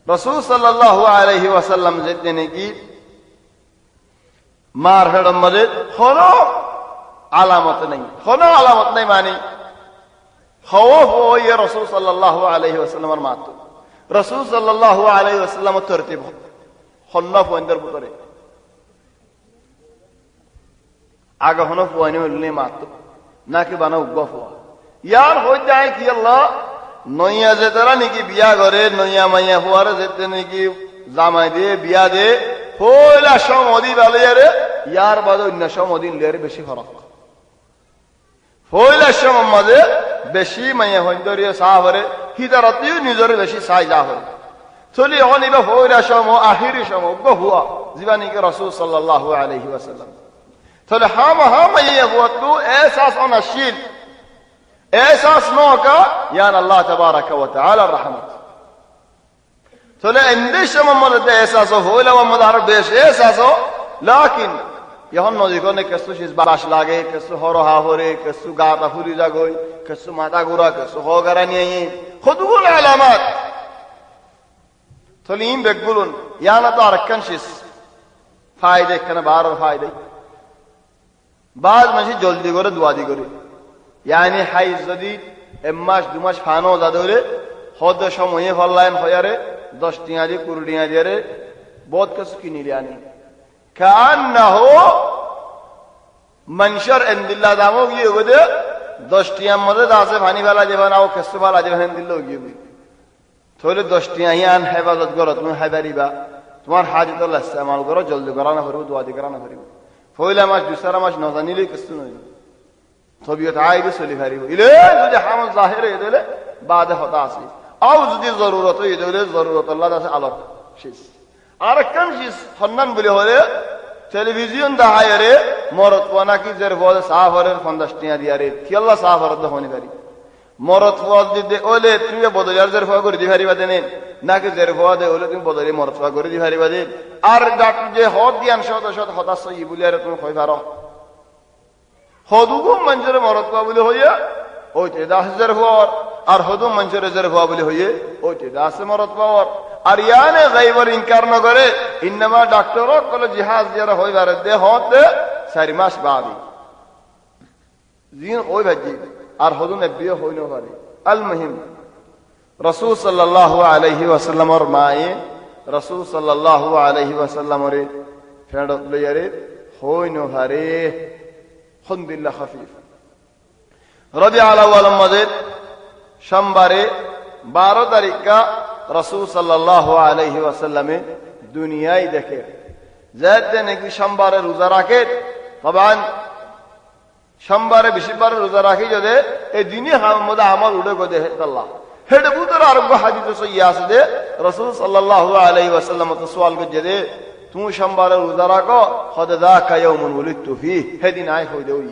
রাসূল সাল্লাল্লাহু আলাইহি ওয়াসাল্লাম যেতে নাকি মার হেডম মধ্যে কোনো আলামত নাই মানে খওফ ওই রাসূল সাল্লাল্লাহু আলাইহি ওয়াসাল্লামের মাত রাসূল সাল্লাল্লাহু আলাইহি ওয়াসাল্লামের তরতিব খন্না পয়েন্টের ভিতরে আগে হনো পয়েন্ট হইলে মাত নাকি বানাও গফ ইয়ার হই যায় কি আল্লাহ নইয়া যে তারা নাকি বিয়া করে নইয়া মাইয়া হওয়ারে যেতে নাকি জামাই দিয়ে বিয়া দে হইলা সমদি বালিয়ারে ইয়ার বাদ অন্য সমদিন লের বেশি ফরক হইলা সম মাঝে বেশি মাইয়া হইন্দরিয়া সাহাবরে হিদারতিও নিজরে বেশি সাই যা হয় চলি অনিবা হইলা সম আখিরি সম গহুয়া জীবানিকে রাসূল সাল্লাল্লাহু আলাইহি ওয়াসাল্লাম চলে হাম মাইয়া হুয়াতু এহসাস অনাশিল احساس نوكا يان الله تبارك وتعالى الرحمة চলে اندش ممد احساسه هو لو مدار بيش احساسه لكن এখন নদীখনে কিছু শীষ বাস লাগে, কিছু হরহা হরে, কিছু গাতা ফুরি যাগই, কিছু মাথা ঘুরা, কিছু হগারা নিয়ে কতগুলো আলামাত তাহলে ইম বেগুলুন ইয়ানা তো আরেকখান শীষ ফায়দা এখানে বারো ফায়দা বাজ মাসি জলদি করে দুয়াদি করে ইয়ানি হাইজ যদি এক মাস 2 মাস ফানো যা ধরে হদ সময়ে ফল্লায়ন হয়ারে 10 টিয়া দিয়ে 20 টিয়া দিয়ে বহুত কিছু কিনিলে আনি কান্নাহু মানশার ইনদিল্লাহ দামো গিয়ে গদে 10 টিয়ার মধ্যে দাসে পানি ফেলা যাবে না ও কিছু ফেলা যাবে ইনদিল্লাহ গিয়ে তাহলে 10 টিয়া ইয়ান হেফাজত করো তুমি হাইবারিবা তোমার হাজতুল্লাহ ইস্তেমাল করো জলদি করা না করো দুয়াদি করা না করো পয়লা মাস দুসরা মাস ন জানিলে কিছু নয় তবিয়ত আইবে চলি ফারিব ইলে যদি হাম জাহির হয়ে দিলে বাদে হতা আছে আও যদি জরুরত হয়ে দিলে জরুরত আল্লাহ আছে আলোক শেষ আর কাম শেষ ফন্নান বলে হলে টেলিভিশন দাহায়রে মরত নাকি জের বলে সাহাবরের 50 টিয়া দিয়ারে কি আল্লাহ সাহাবর দহনি পারি মরত ওয়াজ দিতে ওলে তুমি বদলিয়ার জের ফয়া করে দি পারিবা দেন নাকি জের ফয়া দে ওলে তুমি বদলি মরত ফয়া করে দি পারিবা দেন আর ডাক্তার যে হদ দিয়ান শত শত হতাশ ই বলি আর তুমি কই পারো হদুগো মঞ্জুরে মরত ফয়া বলে হইয়া ওইতে 10000 ফয়া আর হদু মঞ্জুরে জের ফয়া বলে হইয়ে ওইতে 10 মরত ফয়া আর ইয়ানে গায়বর ইনকার ন করে ইনমা ডাক্তারও কল জিহাজ যারা হইবারে দে হতে 4 মাস বাদে জিন ওই ভাজি আর হদু নবিয় হইনো পারে আল মুহিম রাসূল সাল্লাল্লাহু আলাইহি ওয়াসাল্লামর মায়ে রাসূল সাল্লাল্লাহু আলাইহি ওয়াসাল্লামর ফেড় লইয়ারে হইনো পারে আলহামদুলিল্লাহ খাফিফ রবিউল আউয়াল মধ্যে সোমবারে 12 তারিখা রাসূল সাল্লাল্লাহু আলাইহি ওয়াসাল্লামে দুনিয়ায় দেখে যাতে নাকি সোমবারে রোজা রাখে তবান সোমবারে বেশিবার রোজা রাখি যদি এই দিনে মধ্যে আমল উড়ে গদে আল্লাহ হেডে বুতর আরোগ্য হাদিস সহিহ আছে যে রাসূল সাল্লাল্লাহু আলাইহি ওয়াসাল্লাম তো সওয়াল করে যে তুমি সোমবারে রোজা রাখো খদা কায়াউমুন ওয়ালিদতু ফি হেদিন আই হইদে ওই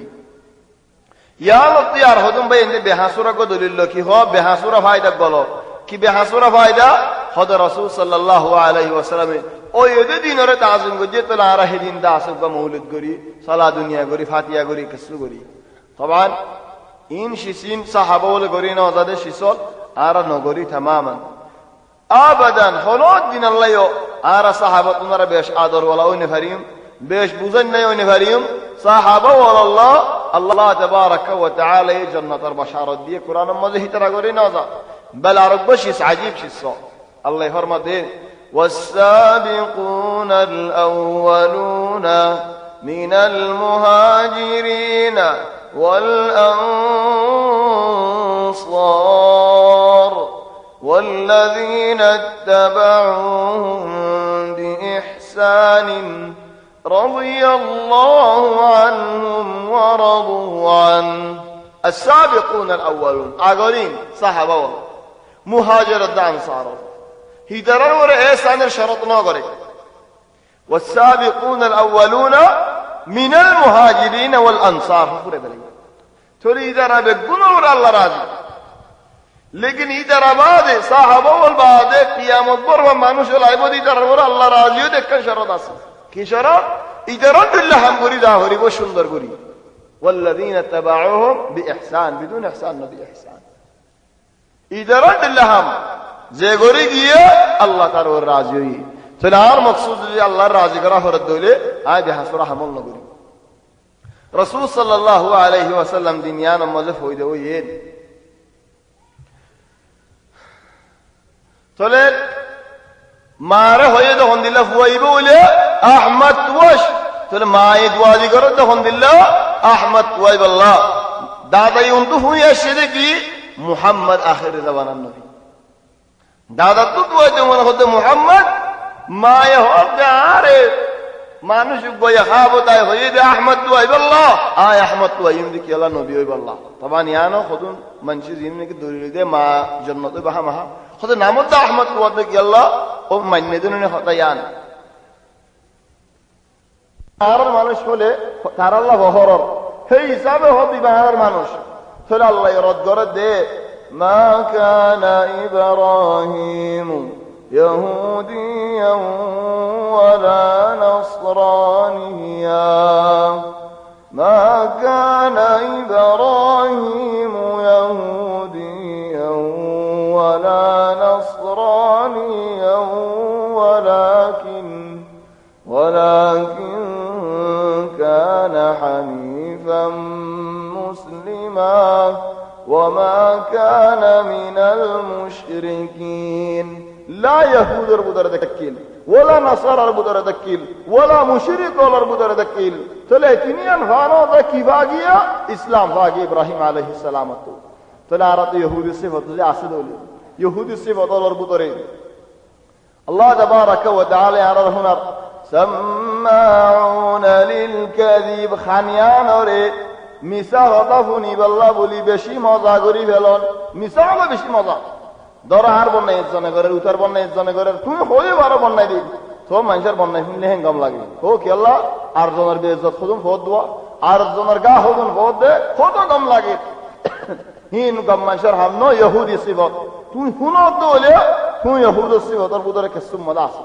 ইয়া লতি আর হদম ভাই এনে বেহাসুরা কো দলিল কি হ বেহাসুরা ফায়দা বলো কি বেহাসুরা ফায়দা খদা রাসূল সাল্লাল্লাহু আলাইহি ওয়াসাল্লাম ওই এদে দিনরে তাজিম গজে তোলা আর হেদিন দা আসব মৌলিদ করি সালা দুনিয়া করি ফাতিহা করি কিছু করি তবান ইন শিসিন সাহাবা বলে করি না আজাদে শিসল আর নগরী তামামান আবাদান হলো দিন আল্লাহ আর সাহাবা তোমরা বেশ আদর ওয়ালা ওই নেফারিম বেশ বুঝেন নাই ওই নেফারিম সাহাবা ওয়াল্লাহ আল্লাহ তাবারাকা ওয়া তাআলা এই জান্নাতের বাশারত দিয়ে কোরআনের মধ্যে হিতরা করি না যা বল আরব শিস আজীব শিস আল্লাহ ফরমাতে والسابقون الأولون من المهاجرين والأنصار والذين اتبعوهم بإحسان رضي الله عنهم ورضوا عنه السابقون الأولون أقولين صحابة مهاجر الأنصار هيدران ور إحسان الشرط ناقري والسابقون الأولون من المهاجرين والأنصار تريد أن بقول الله راضي लेकिन इधर आबाद साहबा वल बाद कियामत पर মানুষ লাইব ইধর ওর আল্লাহ রাজিও দেখেন শরত আছে কি শরত ইধর বিল্লাহ হাম করি দা হরিব সুন্দর করি والذين تبعوهم باحسان بدون احسان نبي احسان ইধর বিল্লাহ হাম যে গরি গিয়ে আল্লাহ তার ওর রাজিই তাহলে আর মাকসুদ যে আল্লাহর রাজি করা হরত দইলে আয় বিহাসুরা হামল না করি রাসূল সাল্লাল্লাহু আলাইহি ওয়াসাল্লাম দুনিয়ার মধ্যে হইদে ওই তাহলে মারে হয়ে তখন দিল্লা ফুয়াইব বলে আহমদ তুয়াশ তাহলে মায়ে দুয়াজি করো তখন দিল্লা আহমদ তুয়াইব আল্লাহ দাদাই উন্তু হুই আসছে দেখি মুহাম্মদ আখির জামানার নবী দাদা তো দুয়াইতে মনে হতে মুহাম্মদ মায়ে হতে আরে মানুষ গয়া খাবো তাই হয়ে দে আহমদ তুয়াইব আল্লাহ আয় আহমদ তুয়াইম দেখি আল্লাহ নবী হইব আল্লাহ তবা নিয়ানো খুদুন মানুষ জিন্দিগি দৌড়ি দে মা জন্নতে বাহা মাহা হতে নামত আহমদ তুয়াতে কি আল্লাহ ও মান্য দিনে হতায়ান আর মানুষ হলে তার আল্লাহ বহরর সেই হিসাবে হবি বাহার মানুষ তাহলে আল্লাহ রদ করে দে মা কানা ইব্রাহিম يهوديا ولا نصرانيا ما كان إبراهيم يهوديا ولا نصرانيا ولكن كان حنيفا مسلما وما كان من المشركين لا يهود البدر دكيل ولا نصارى البدر دكيل ولا مشرك البدر دكيل تلاتينيان فانو ذا كيفاجيا اسلام فاجي ابراهيم عليه السلام تلارت يهودي صفات زي اسدولي يهودي صفات البدر الله تبارك وتعالى على هنا سماعون للكذب خانيان রে মিছা কথা শুনি বল্লা বলি বেশি মজা করি ফেলন মিছা হলো বেশি মজা ধরো আর বন্যাই একজনে করে উতার বন্যাই একজনে করে তুমি হয়ে বারো বন্যাই দিই তো মানুষের বন্যাই শুনলে হেঙ্গম লাগে ও কি আল্লাহ আর জনের বেজত খুদুম ফোদ দেওয়া আর জনের গা হদুন ফোদ দে কত গম লাগে হিন গম মানুষের হামনো ইহুদি সিবত তুমি শুনো তো হলে তুমি ইহুদ সিবতর ভিতরে কিছু মজা আছে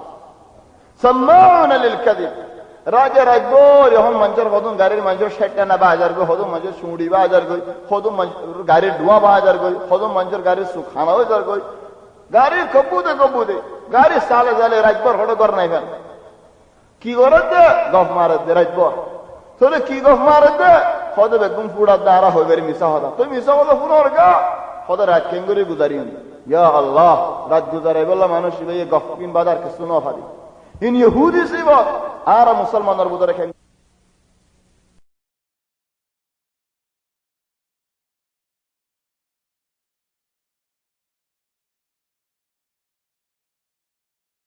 سماعون للكذب রাজা রাখবো যখন মানুষের হদুন গাড়ির মানুষের শেটটা না বাজার গো হদুন মানুষের চুঁড়ি বাজার গই হদুন গাড়ির ধোঁয়া বাজার গই হদুন মানুষের গাড়ির সুখানা বাজার গই গাড়ির কবুদে গাড়ির সালে জালে রাখবার হঠাৎ কর নাই ফেল কি করে দে গফ মারে দে রাখবো তোলে কি গফ মারে দে হদে বেগুন পুড়া দ্বারা হইবে মিশা হদা তুই মিশা হদা পুনর গা হদে রাত কেঙ্গুরি গুজারি ইয়া আল্লাহ রাত গুজারে বললা মানুষ গফ কিন বাজার কিছু না ফাদি ইন ইহুদি সিবত আর মুসলমানের বুঝে রেখে